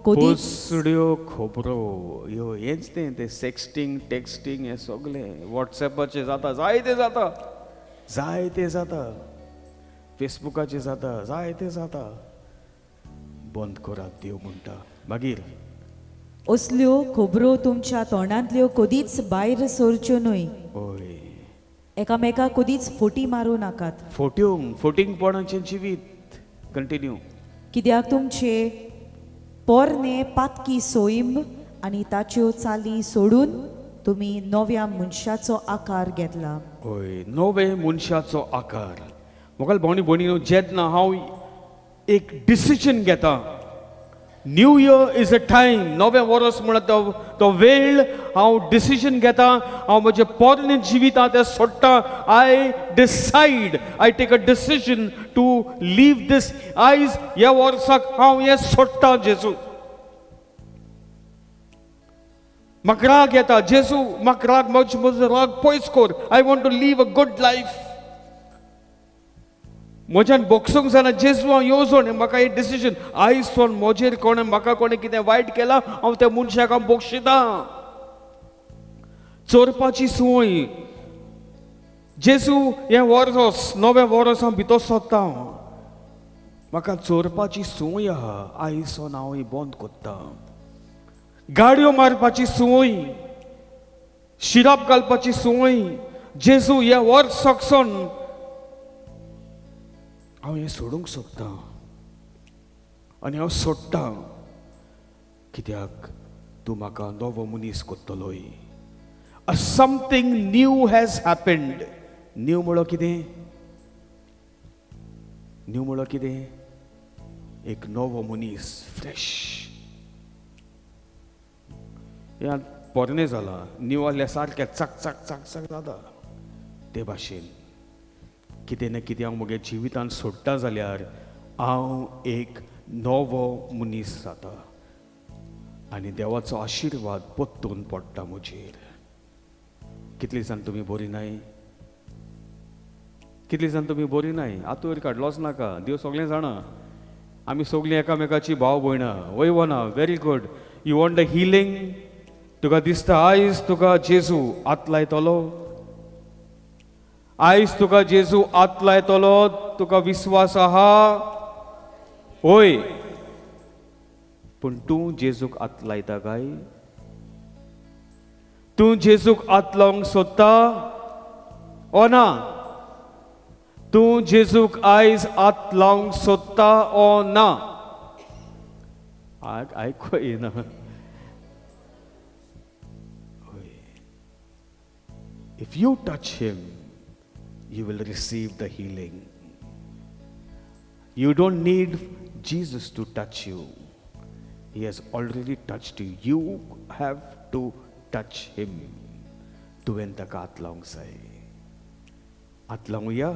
कधीच पोसड्यो खोबरो ह्यो हेच ते सेक्स्टिंग टेक्स्टिंग हें सगळें वॉट्सॅपाचेर जाता, जायतें जाता, फेसबुकाचेर जाता, जायतें जाता. बंद करात देव म्हणटा. मागीर असल्यो खोबरो तुमच्या तोंडांतल्यो कधीच भायर सरच्यो न्हय. होय एकामेकाक कधीच फोटी मारूं नाकात, फटिंगपणाचें जिवीत. कंटिन्यू. कित्याक तुमचे पोरणे पातकी सोयींब आनी ताच्यो चाली सोडून तुमी नव्या मनशाचो आकार घेतला. होय नवे मनशाचो आकार. मोगल भोंवणी भोंवणी जेन्ना हांव एक डिसिजन घेता, new year is a time, नवें वर्स म्हणटा तो वेळ हांव डिसिजन घेता, हांव म्हजें पोरणे जिवीत तें सोडटा. I decided, I take a decision to leave this. आयज ह्या वर्साक हांव हें सोडटा. जेजू म्हाका राग येता, जेजू म्हाका राग, म्हजो राग पयस कर. I want to live a good life. म्हज्यान बोगसूंक जाणा जेजू हांव येवजोन म्हाका एक डिसिजन. आयज सोन म्हजेर कोणें म्हाका कोणें कितें वायट केलां हांव त्या मनशाक हांव बोगशिता. चोरपाची संवय, जेजू हें वर्स नवें वर्स हांव भितर सोदता. म्हाका चोरपाची संवय आहा, आयज सोन हांव ही बंद कोत्ता. गाडयो मारपाची संवय, शिराप घालपाची संवय, जेजू ह्या वर्साक सोन हांव हें सोडूंक सोदता. आनी हांव सोडटा कित्याक तूं म्हाका नवो मनीस कोत्तलोय. Something new has happened. New म्हणल्यार कितें? न्यू म्हणल्यार कितें? एक नवो मनीस, फ्रेश. ह्या पोरणें जाला, न्यू आसल्या सारकें चक चक चक चक जाता. ते भाशेन कितें ना कितें हांव म्हगे जिवितांत सोडटा जाल्यार हांव एक नवो मनीस जाता. आनी देवाचो आशिर्वाद परतून पडटा म्हजेर. कितली जाण तुमी बरी नाय? कितली जाण तुमी बरी नाय? आतूर काडलोच नाका, देव सगळें जाणा. आमी सगळीं एकामेकाची भाव भयणां. वय वना, very good. You want the healing? तुका दिसता आयज तुका जेजू आत लायतलो? आयज तुका जेजू आत लायतलो? तुका विश्वास आहा? होय. पूण तूं जेजूक आत लायता काय? तूं जेजूक आत लावंक सोदता ओ ना? तूं जेजूक आयज आत लावंक सोदता ओ ना? आयकूं येना. If you touch him, you will receive the healing. You don't need Jesus to touch you. He has already touched you. You have to touch him. तुवें ताका हात लावंक जाय. हात लावुया?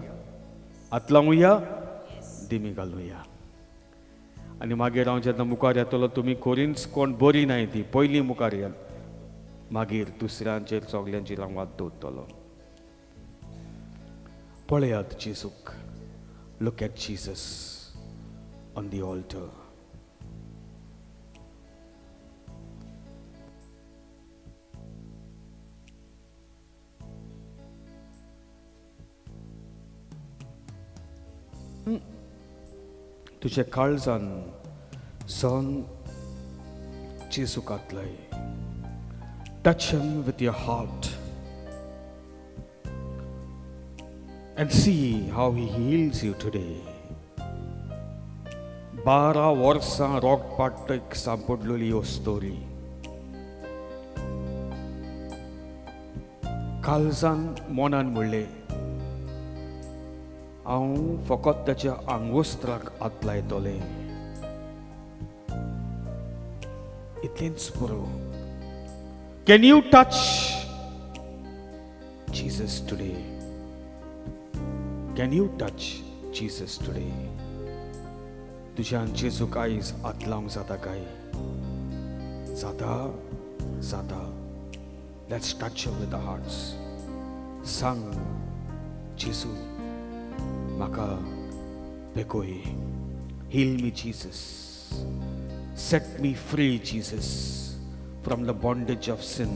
हात लावुया? दिमी घालुया. आनी मागीर हांव जेन्ना मुखार येतलो, तुमी कोरींच कोण बरी नाय ती पयलीं मुखार येल. मागीर दुसऱ्यांचेर सगल्यांचेर हांव वाद दवरतलो. पळयात जेजूक. Look at Jesus on the altar. तुझे काळजान सन जेजू घातलंय. Touch him with your heart and see how he heals you today. 12 वर्सां रोगपाटक सांपडलेली ह्यो स्टोरी. काळजान मोनान म्हणलें, हांव फकत ताच्या आंगोस्त्राक हात लायतलें. इतलेंच पुरो. Can you touch Jesus today? Can you touch Jesus today? तुज्यान जेजूक आयज हात लावंक जाता काय? जाता. Let's touch him with our hearts. सांग, जेजू म्हाका बेकोय. Heal me, Jesus. Set me free, Jesus, from the bondage of sin.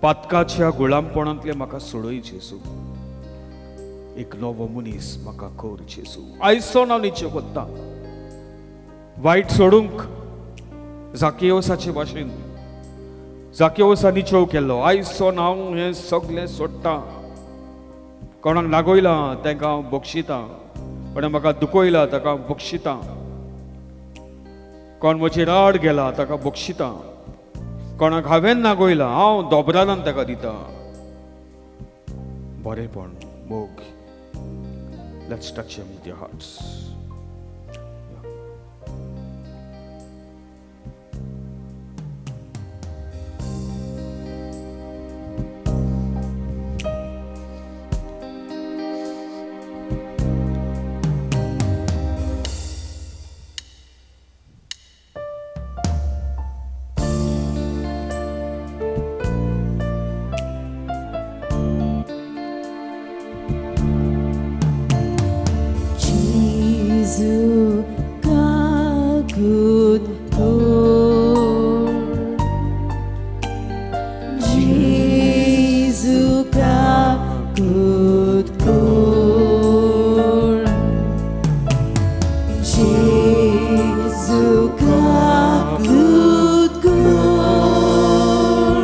पातकाच्या गुलामपणांतले म्हाका सोडय, जेजू. एक नवो मनीस म्हाका कोर, जेजू. आयजसून हांव निश्चय करतां, वायट सोडूंक. जाकेयोसाचे भाशेन जाकेयोसा निचव केल्लो. आयजसून हांव हें सगळें सोडटां. कोणाक नागोयलां तांकां हांव बक्षितां. कोणें म्हाका दुखयलां ताका हांव बक्षितां. कोण म्हजी राड गेला ताका बक्षितां. कोणाक हांवें नागोयलां हांव दोबरालान ताका दितां. बरेपण, मोग. Let's touch him with your hearts. Jesu kakut kor, Jesu kakut kor, Jesu kakut kor,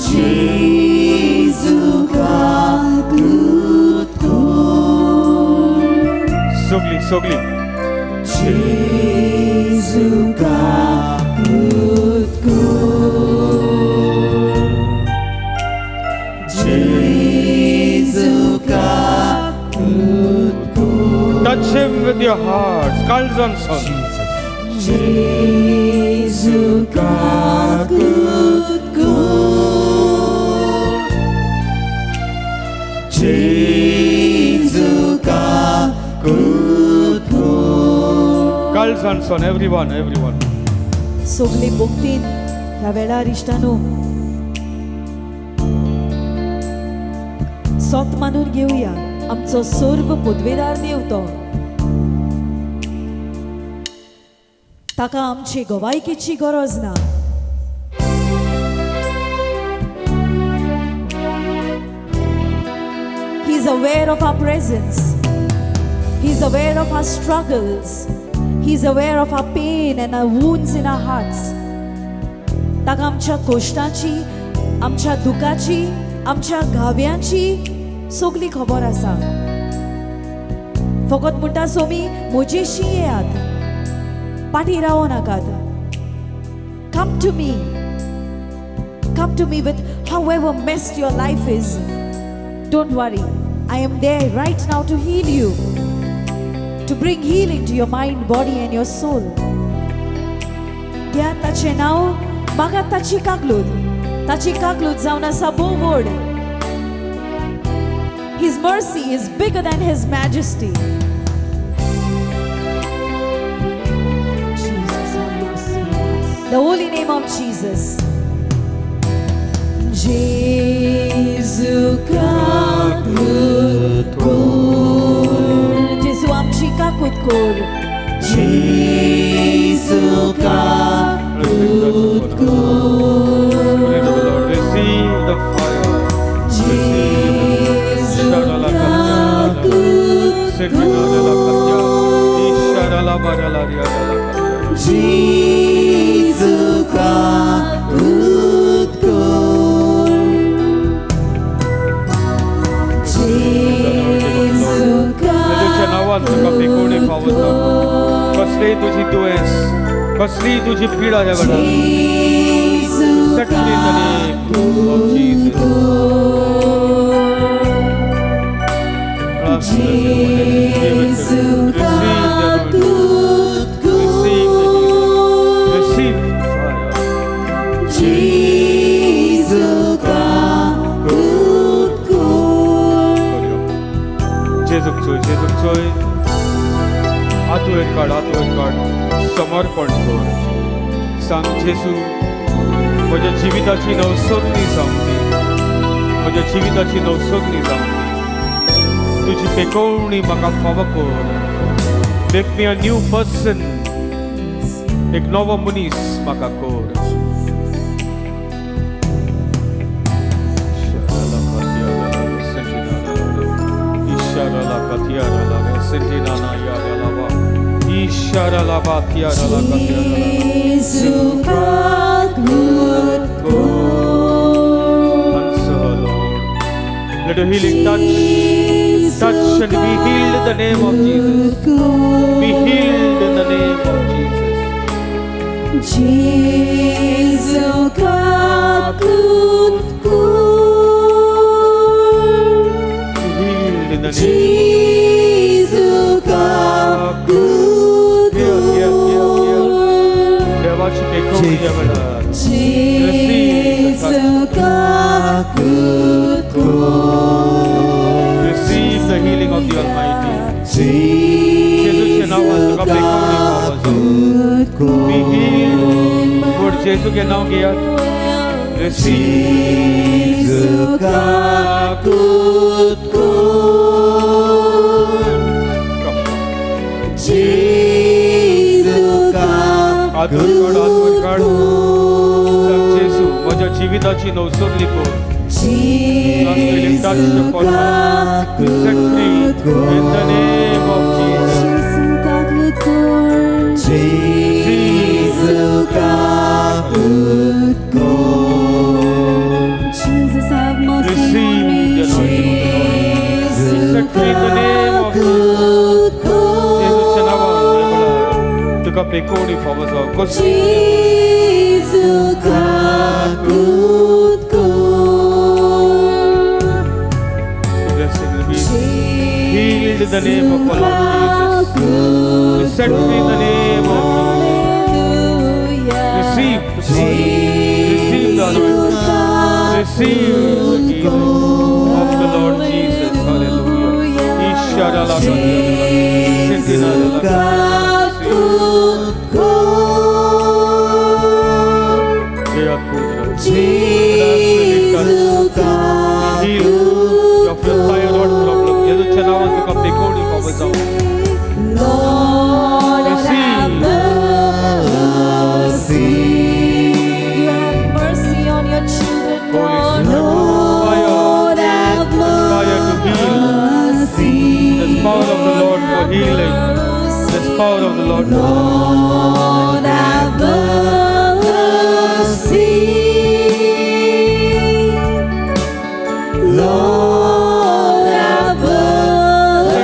Jesu kakut kor. Sogli. Jesu kakut kor, Jesu kakut kor. Touch him with your hearts. Kaळजान son. Jesu kakut kor, Jesu kakut kor. Kaळजान son. Everyone. सगळे भक्तीन ह्या वेळार इश्टानो सोत मानून घेवया आमचो सर्व पदवेदार देव तो. ताका आमची गोवायकेची गरज ना. He is aware of our presence. He is aware of our struggles. He is aware of our pain and our wounds in our hearts. ताका आमच्या कोश्टाची, आमच्या दुखाची, आमच्या घाव्यांची सगळी खबर आसा. फकत म्हणटा सोमी म्हजेशी येयात, पाठी रावो नाकात. Come to me. Come to me with however messed your life is. Don't worry. I am there right now to heal you. To bring healing to your mind, body and your soul. घ्या ताचे नाव, मागा ताची कागलूद जावन आसा भोव व्हड. His mercy is bigger than his majesty. Jesus, have mercy on us. The holy name of Jesus. Jesu kakut kor, Jesu amchi kakut kor, Jesu kakut kor, Receive the fire. Jesu kakut 지수가 굳고 कसली तुझी दुयेस कसली तुझी पीडा या गडा Settle in the name of Jesus. Receive fire. जेजूक चोय आतोयर काड समर्पण कर सांग जेजू म्हज्या जिविताची नवसोगणी जावं दी म्हज्या जिविताची नवसोगणी जावं दी तुजी पेकोवणी म्हाका फाव कर make me a new person एक नवो मनीस म्हाका कर Let your healing touch and be healed in the name of Jesus. Be healed in the name of Jesus. 지수가 굳고 Be healed in the name. 지수가 굳고 대화치 베코리 야발라. 지수가 굳고 Receive the healing of the Almighty. Jesus के नाम में तुका बेकोरी पावसो. Be healed. For Jesus के नाम किया. Receive. 지수가 굳고 지수가 आतोर सांग जेसू माझ्या जीविताची नवसोगली कर. Touch the corner. Set free in the name of Jesus. 지수가 굳고 Jesus have mercy on me. Set free in the name of Jesus. 예수 나와 누가 베코니 파워서 고시. 지수가 굳고 Healed in the name of our Lord Jesus. Set free in the name of Jesus. Receive the anointing. Receive the healing of the Lord Jesus. Hallelujah. Ishara la Sentina la Heal your thyroid problem. Yesu chanawa tuka bekoni pawasa. Lord, have mercy. You have mercy on your children, Holy Lord. Spirit, Lord, have fire to heal. mercy. There's power of the Lord for healing. There's power of the Lord. Lord, have mercy. Lord, have mercy.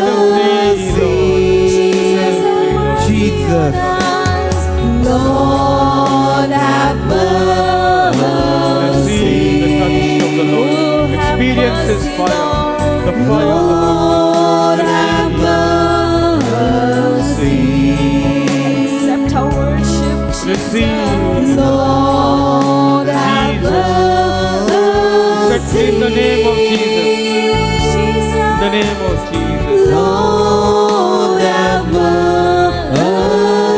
Jesus, have mercy on us. Lord, have mercy. Receive the touch of the Lord. Experience His fire. The fire of the Lord. Lord, have mercy. Accept our worship, Receive. Lord, have Set free in the name of Jesus. In the name of Jesus. Lord, have mercy.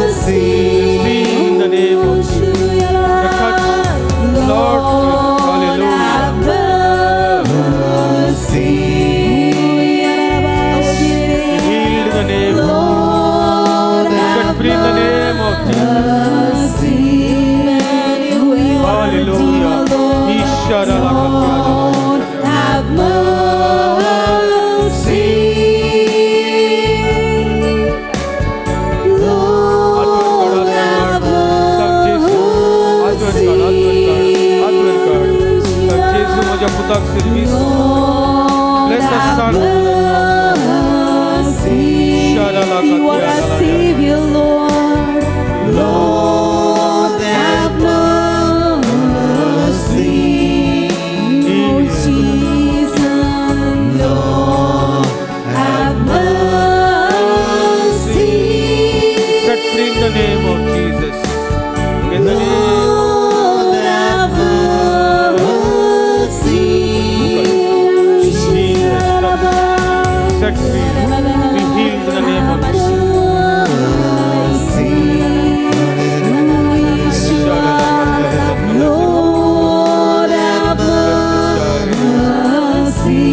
Receive in the name of Jesus. The touch. Lord, hallelujah. Have mercy. Healed in the name of Lord, Jesus. Set have free in the name of Jesus. mercy. Hallelujah. Ishara la Lord, have mercy. free in the name of Jesus. In the name Lord, have mercy. set free, be healed in the name of Jesus. Lord, have mercy.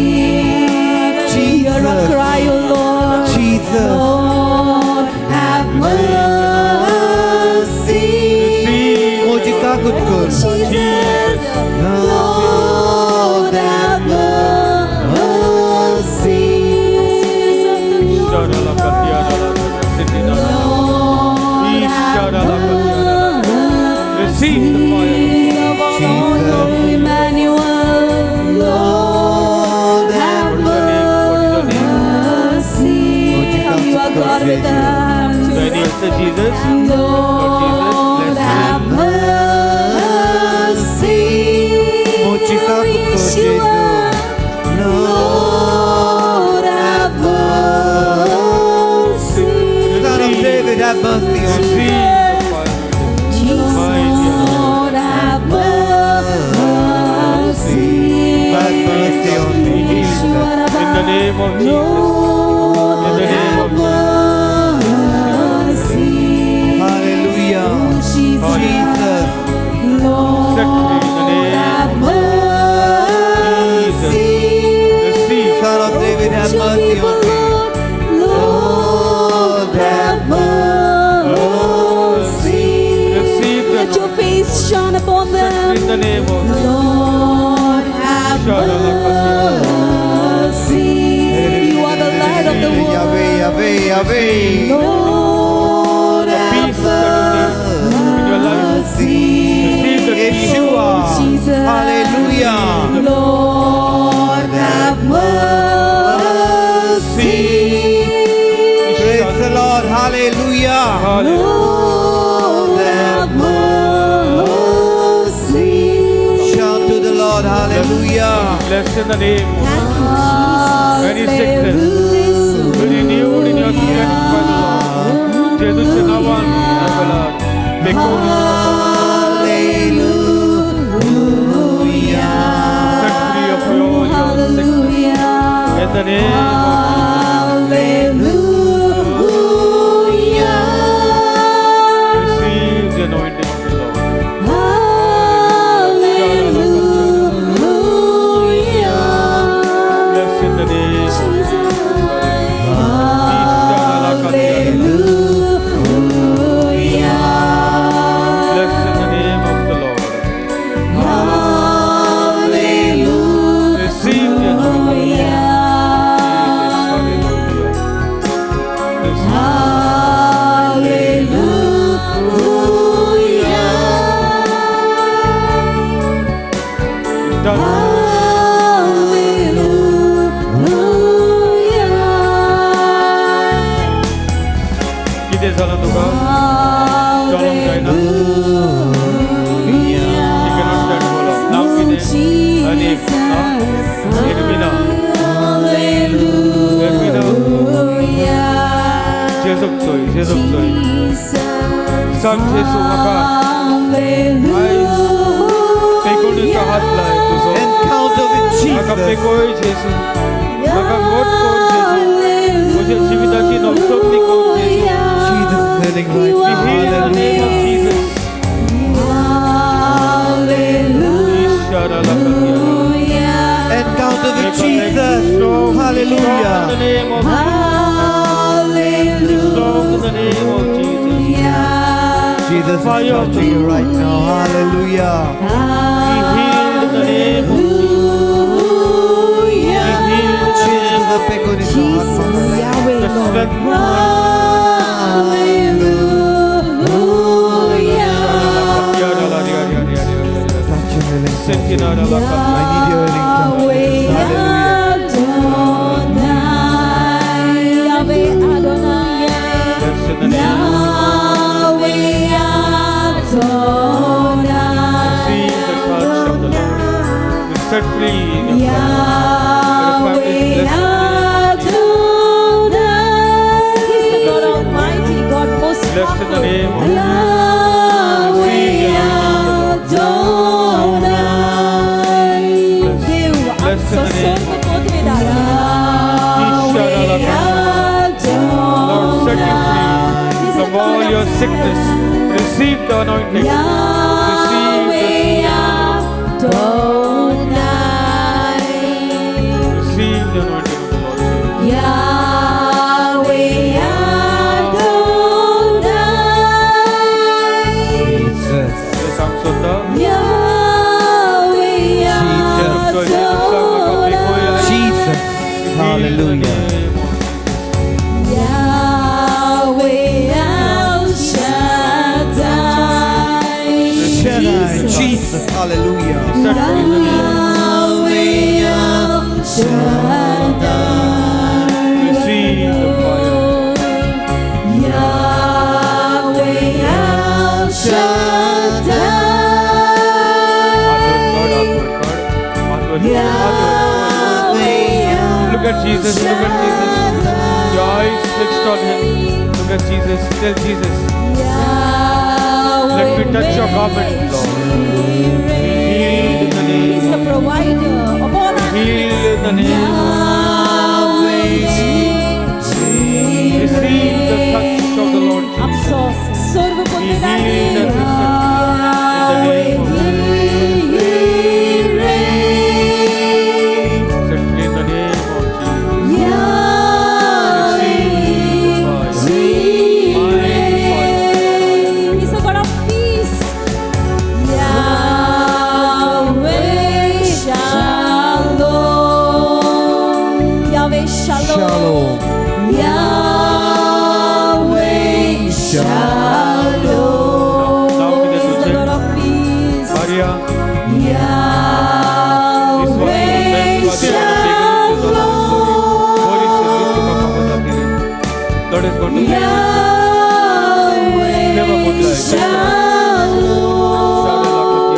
Hear our cry, O Lord. Jesus. Lord, have mercy. मुझे का कुछ कर Jesus, Lord, have mercy. Lord, have Receive the fire. Emmanuel, Lord, have mercy. You are God with us. When you say Jesus, Lord, have mercy. मुझे का कुछ कर Yeshua, Lord, have mercy. Son of David, have mercy on me. receive the fire. Lord, have mercy. Have mercy on me. In the name of Jesus. Lord, In the name of have mercy. Hallelujah. Jesus, Jesus. Lord, Set free in the name have of mercy. Receive. Son of David, have mercy on me. Lord, have mercy. Receive the Let your face shine upon set free in them. the name of Lord, have mercy. You are the light of the world. Yahweh, Yahweh, Yahweh. Lord, have peace that you need in your life. mercy. Receive the peace. Yeshua. Jesus. Hallelujah. Lord, have mercy. Praise the Lord. Hallelujah. Hallelujah. Lord, have mercy. Shout to the Lord. Hallelujah. Blessed in the name of any sickness be renewed in your strength by the Lord. Jesus in our one, Lord. Because Hallelujah. set free of all your sickness. In the name of Hallelujah. receive the anointing of the Lord. Hallelujah. Bless in the name of Jesus. Bless in the name of the Lord. Receive the anointing. Jesus, hallelujah. It's done. Kita salam duka. Salam China. You cannot stand for long. Now kita anik. Irmina. Jesus soy. Jesus soy. Sam Jesus maka. Pekodu sa hat lai tu so. Encounter with Maka Jesus. pekoy Jesus. Maka God ko Jesus. Mujhe shivitachi nopsot ni ko Jesus. Jesus is living right Be now. healed in the name of Jesus. Ishara lakatiya. Encounter with Strong in the Jesus. Hallelujah. name of strong in the name of Jesus. Jesus is Fire of touching you right now. Hallelujah. Be healed in the name of Jesus. Be healed in the Jesus name the peck on his heart. Yahweh, of the Lord. strength. Touch your healing touch. Sentinara lakatiya. I need your healing touch. Hallelujah. Bless in the name of receive the touch of the Lord. Be set free in your family. He's the God Almighty, God most Blessed in the name of Yahweh Adonai. Dev Blessed in the name स्वर्ग पोतवेदारा Lord, set you free from all your sickness. Receive the anointing. Receive the receive the anointing of the Lord. Jesus. The songs of the Jesus. Hallelujah. Shaddai. Jesus. Hallelujah. set free in the name. Receive the fire. Look at Jesus, look at Jesus. Your eyes fixed on him. Look at Jesus, tell Jesus, let me touch your garment, Lord. Heal in the He is name the provider of all our Heal needs. in the name Receive the touch of the Lord हम Jesus. स्वर्ग पोतवेदारा He healed and he set set free in the name of Jesus. Receive the fire. He's a God of peace. Yahweh Shalom. Now with He's the God the of peace. Maria, this one Lord is going to live a good life.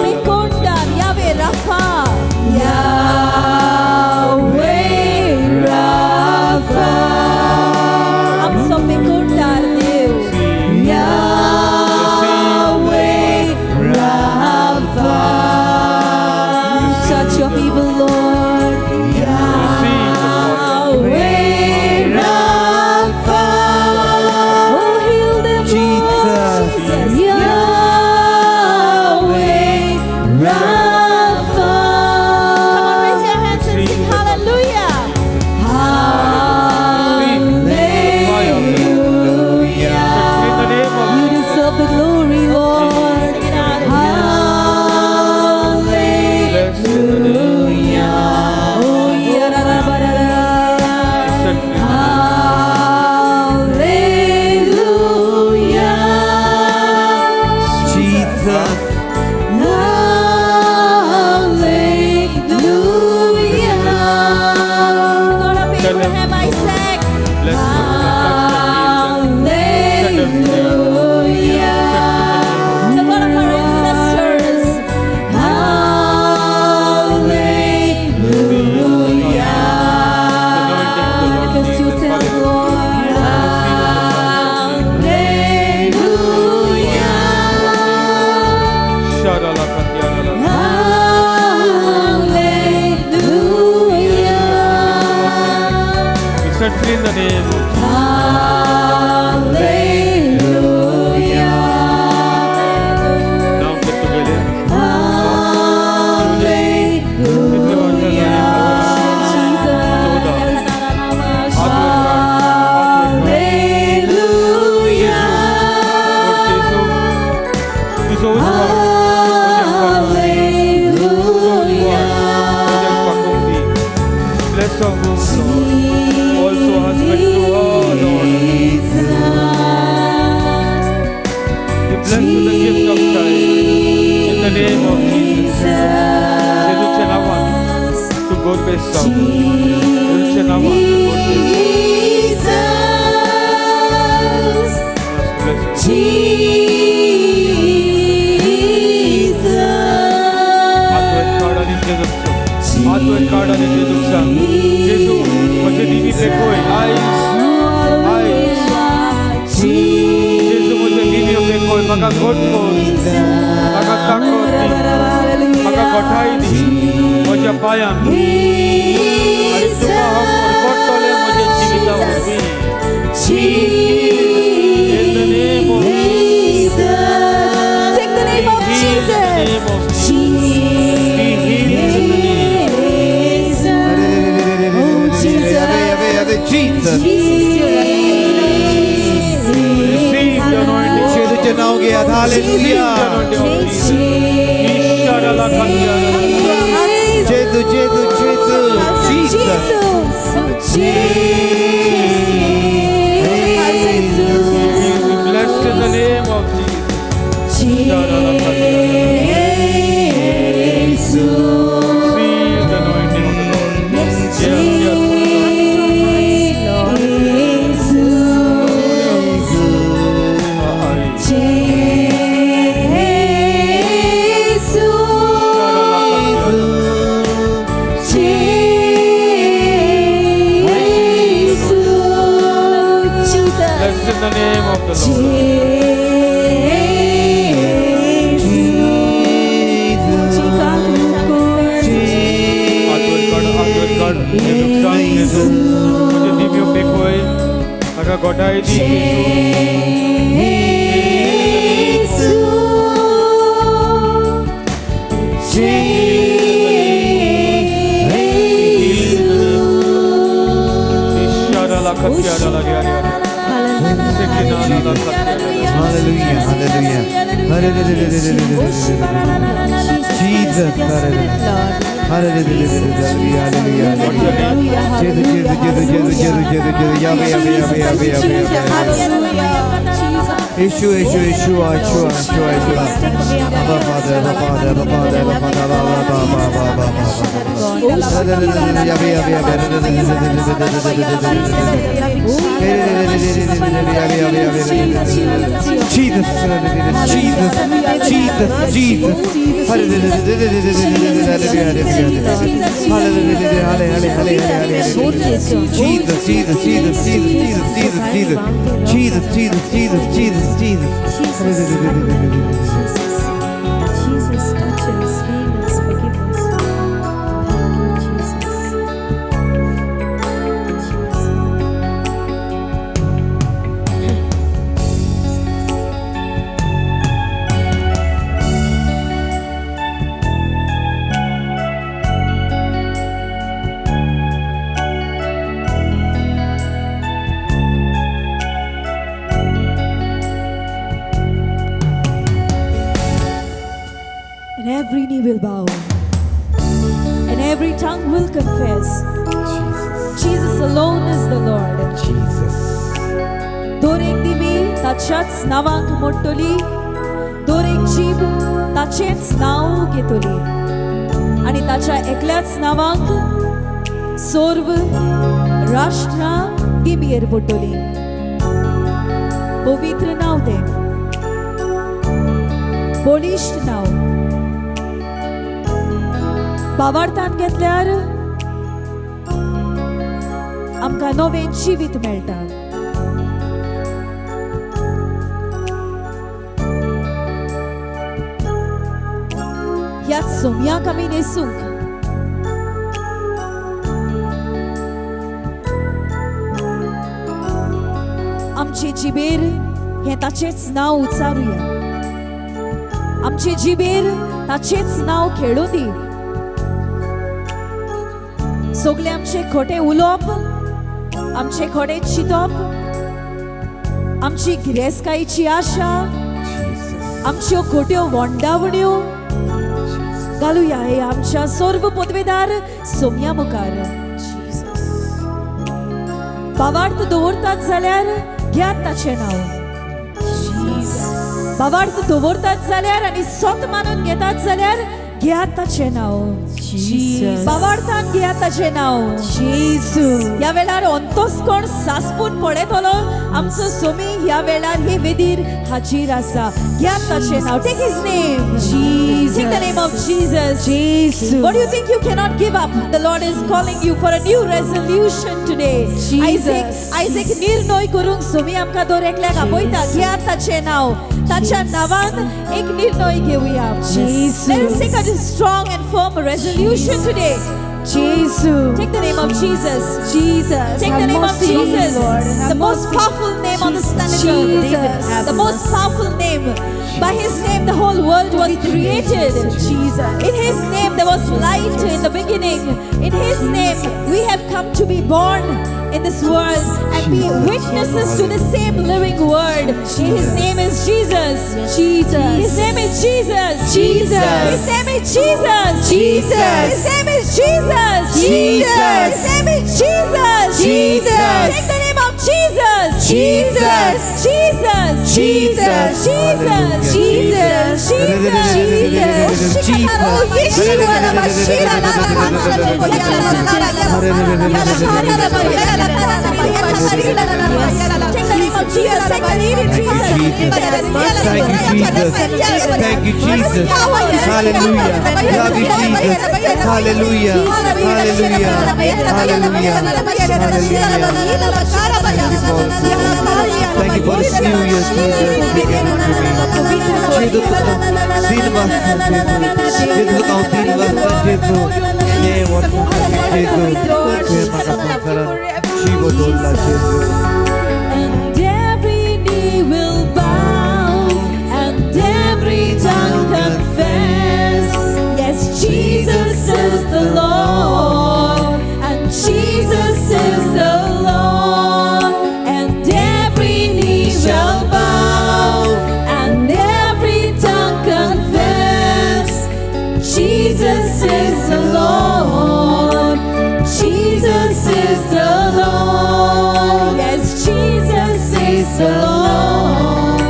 Mikondar, Yahweh Rapha. हम सब Mikondar Dev. Touch your people, Lord. Oh, heal them, Lord. Jesus. Come on, raise your hands and sing hallelujah. In the name of You deserve the glory, Lord. Sing it out. bless in the name. Oh, Set free in the name. Jesus. God of Abraham, Isaac. Bless them, touch them, heal them. Set them free. The God of our ancestors. Because you tell the Lord. Set free in the name of now get together. Bless our home, Lord. Also husband to her, Lord. Be blessed with the gift of child. In the name of Jesus. Jesu Chenawan to God best Jesu Chenawan to God best Bless you. हाथ वर काढा आणि जेजूचा जेजू माझे दिवी देखोय ice ice जेजू म्हाका घट कर, म्हाका ताकद दी, म्हाका घोटाय दी म्हज्या पायांक आनी तुका हांव फरगडटलें म्हज्या जिविता वरवीं. In the name of Take the name of Jesus. be healed in the name. Jesus. Receive the anointing. Jesu के नाम के हाथ hallelujah. Jesu Jesu Jesu Jesus. Blessed in the name of Receive the anointing of the Lord. Yes, Blessed in the name of the Lord. God, ये नुकसान में तो मुझे दिव्यों पे कोई अगर गोटाई दी Hallelujah, hallelujah. Jesus, Jesus touches, heals, forgiveness. Thank you, And every knee will bow, and every tongue will confess Jesus alone is the Lord. दोरेक दिमी ताच्याच नावांक मोडटली, दोरेक जीब ताचेंच नांव घेतली, आनी ताच्या एकल्याच नावांक सर्व राष्ट्रां दिमयेर पडटली. पवित्र नाव ते, बलिश्ट नाव. भावार्थान घेतल्यार आमकां नवें जिवीत मेळटा. ह्याच सोमयाक आमी न्हेसूंक आमचे जिबेर हें ताचेंच नांव उच्चारुया. आमचे जिबेर ताचेंच नांव खेळूं दी. सगळे आमचे खोटे उलोवप, आमचे खोटे चिंतप, आमची गिरेस्कायेची आशा, आमच्यो खोट्यो वोंडावण्यो घालुया हे आमच्या सर्व पदवेदार सोमया मुखार. भावार्थ दवरतात जाल्यार घेयात ताचें नांव. भावार्थ दवरतात जाल्यार आनी सोत मानून घेतात जाल्यार घेयात ताचें नांव. Jesus. बावार्थान घेया ताचे नाव Jesus. ह्या वेळार अंतोस कोण सासपून पळयतलो आमचो सोमी ह्या वेळार हे वेदीर हाजीर आसा घ्या ताचे नाव take his name Jesus. Take the name of Jesus Jesus. What do you think you cannot give up? The Lord is calling you for a new resolution today. Jesus. Isaac निर्णय करूंक सोमी आमकां दोर एकल्याक आपयता घ्या ताचे नाव ताच्या नावान एक निर्णय घेवया. Jesus. Let us take a strong and firm resolution today. Jesus. Take the name of Jesus. Jesus. Take the Have name of mercy on me, Jesus, Lord. the Have most mercy. powerful name on this planet Jesus. Earth. The most powerful name. By His name, the whole world was created. Jesus. In His name, there was light in the beginning. In His name, we have come to be born in this world and be witnesses to the same living word. His name is Jesus. Jesus. His name is Jesus. Jesus. His name is Jesus. Jesus. His name is Jesus. Jesus. His name is Jesus. Jesus. Take the name of Jesus. Jesus. Jesus. Jesus. Jesus. Jesus. Take the name of Jesus. Take the name of Jesus. Thank you, Jesus. Thank you, Jesus. Hallelujah. Love you, Jesus. Hallelujah. Hallelujah. Hallelujah. Thank you for this new year, Jesus. दिन वास्ता दिन वास्ता जेजू ये वास्ता जेजू फिर मका संसारन शिव दोल्ला जेजू And every knee will bow, and every tongue confess. Yes, Jesus is the Lord, and Jesus is the Lord. And every knee shall bow, and every tongue confess. Jesus is the Lord. Jesus is the Lord. Yes, Jesus is the Lord.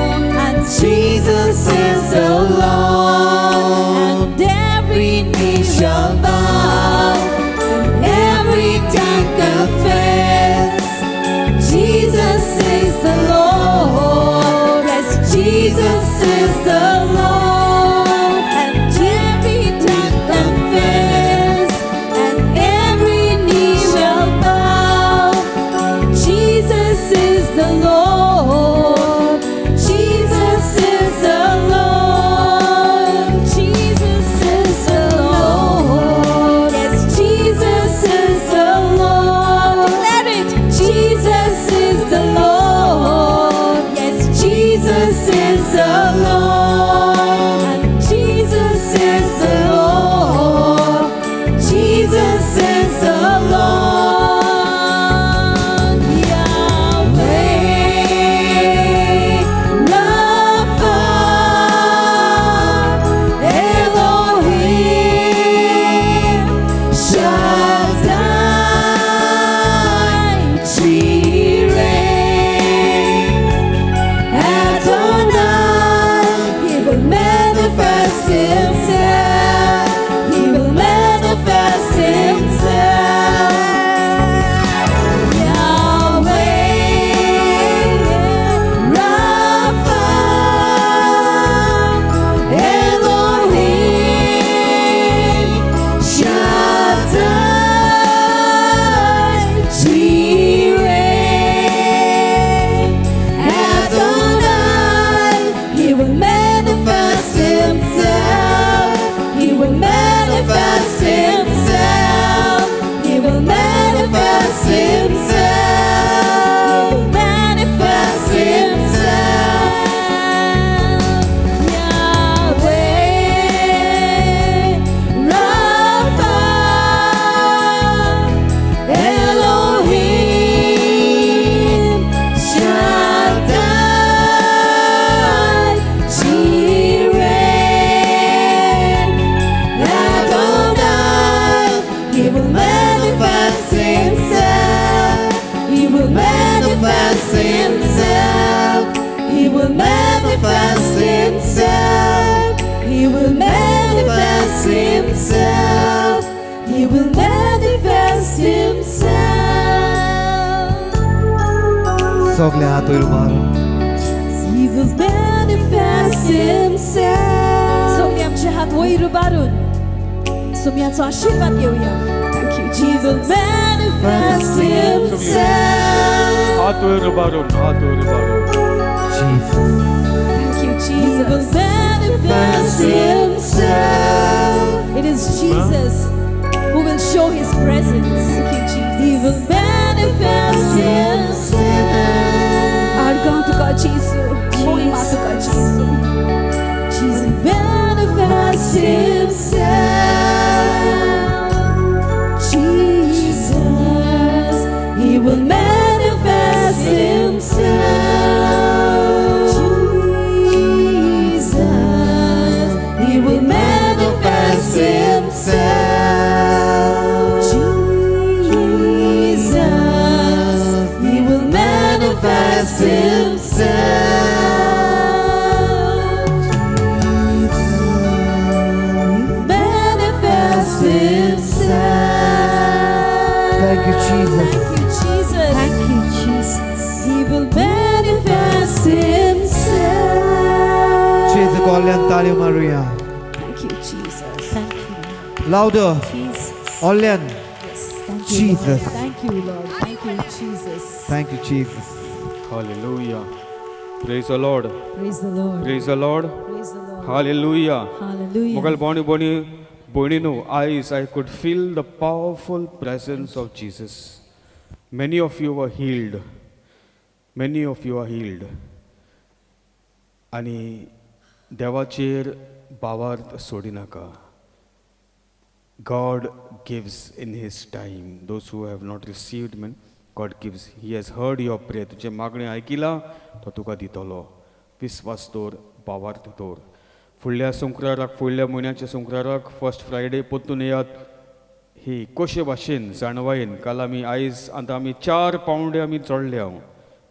And Jesus is the Lord. And every knee shall bow. Every tongue confess. Jesus is the Lord. Yes, Jesus is the Lord. And every tongue confess. And every knee shall bow. Jesus is the Lord. Jesus is the Lord. Jesus is the Lord. Yes, Jesus is the Lord. Declare it. Jesus is the Lord. Yes, Jesus is the Lord. And Jesus is the Lord. Jesus is the Lord. Yahweh, Rapha, Elohim, Shaddai, Jireh, Adonai. He will manifest Himself. He will manifest Himself. Yahweh, Rapha, Elohim, Shaddai, Jireh, Adonai. He will manifest Himself. He will manifest Himself. He will manifest Himself. He will manifest Himself. Yahweh, Rapha, Elohim, Shaddai, Jireh, Adonai. He will manifest Himself. He will manifest Himself. He will manifest Himself. He will manifest Himself. He will manifest Himself. सगळे हात वयर मारून He will manifest Himself. सगळे आमचे हात वयर उबारून सुमयाचो आशीर्वाद घेऊया. Thank you, Jesus. He will manifest Himself. हात वयर उबारून, हात वयर उबारून. Jesus. Thank you, Jesus. He will manifest Himself. It is Jesus who will show His presence. Thank you, Jesus. He will manifest Himself. Argan tuka Jesu, mohima tuka Jesu. Jesus manifest Himself. Jesus, He will manifest Himself. Jesus, He will manifest Himself. Jesus, He will manifest Himself. Manifest Himself. Thank you, Jesus. Thank you, Jesus. He will manifest Himself. Jesus kolyan tali Maria. Thank you, Jesus. Thank you, Louder. Jesus. Olyan. Yes, thank you, Jesus. Lord. Thank you, Lord. Thank you, Jesus. Thank you, Jesus. Hallelujah. Praise the Lord. Praise the Lord. Praise the Lord. Praise the Lord. Hallelujah. Hallelujah. Mughal Bonino eyes, I could feel the powerful presence of Jesus. Many of you were healed. Many of you are healed. आणि देवाचेर भावार्थ सोडी नाका. God gives in His time. Those who have not received, man, God gives. He has heard your prayer. तुझे मागणे ऐकिला तो तुका दितलो. विश्वास दवर, भावार्थ दवर. फुडल्या शुक्राराक, फुडल्या म्हयन्याच्या शुक्राराक, फर्स्ट फ्रायडे पोतून येयात. ही कशे भाशेन जाणवायेन काल आमी आयज आतां आमी 4 पावंडे आमी चडले हांव.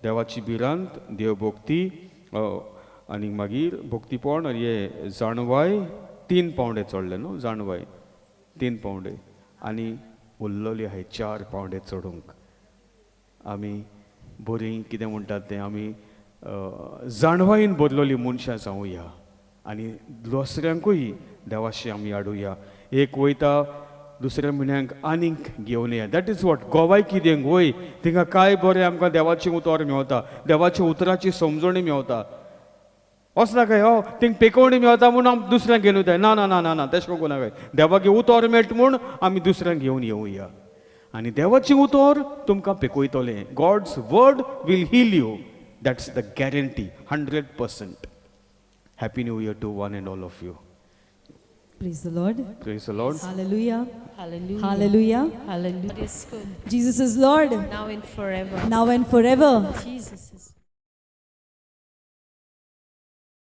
देवाची भिरांत, देवभक्ती आनी मागीर भक्तीपण आनी हे जाणवाय 3 पावंडे चडले न्हू. जाणवाय 3 पावंडे आनी उरलोली आहाय 4 पावंडे चडोवंक. आमी बरी कितें म्हणटात तें आमी जाणवायेन बदलोली मनशां जावुया आनी दुसऱ्यांकूय देवाशी आमी हाडुया. एक वयता दुसऱ्या म्हयन्यांक आनीक घेवन येया. दॅट इज वॉट गोवाय कितें वय थिंगा काय बरें आमकां देवाचें उतर मेवता, देवाच्या उतराची समजणी मेवता. वचना काय हो थिंग पेकोवणी मेवता म्हूण आमी दुसऱ्यांक घेवन वयता. ना ना ना ना ना तशें करूं नाका. देवागे उतर मेळटा म्हूण आमी दुसऱ्यांक घेवन येवया आनी देवाचें उतर तुमकां पेकयतलें. God's word will heal you. That's the guarantee 100%. Happy new year to one and all of you. Praise the Lord. Praise the Lord. Hallelujah. Hallelujah. Hallelujah. Hallelujah. It is good. Jesus is Lord Now and forever. now and forever. Jesus is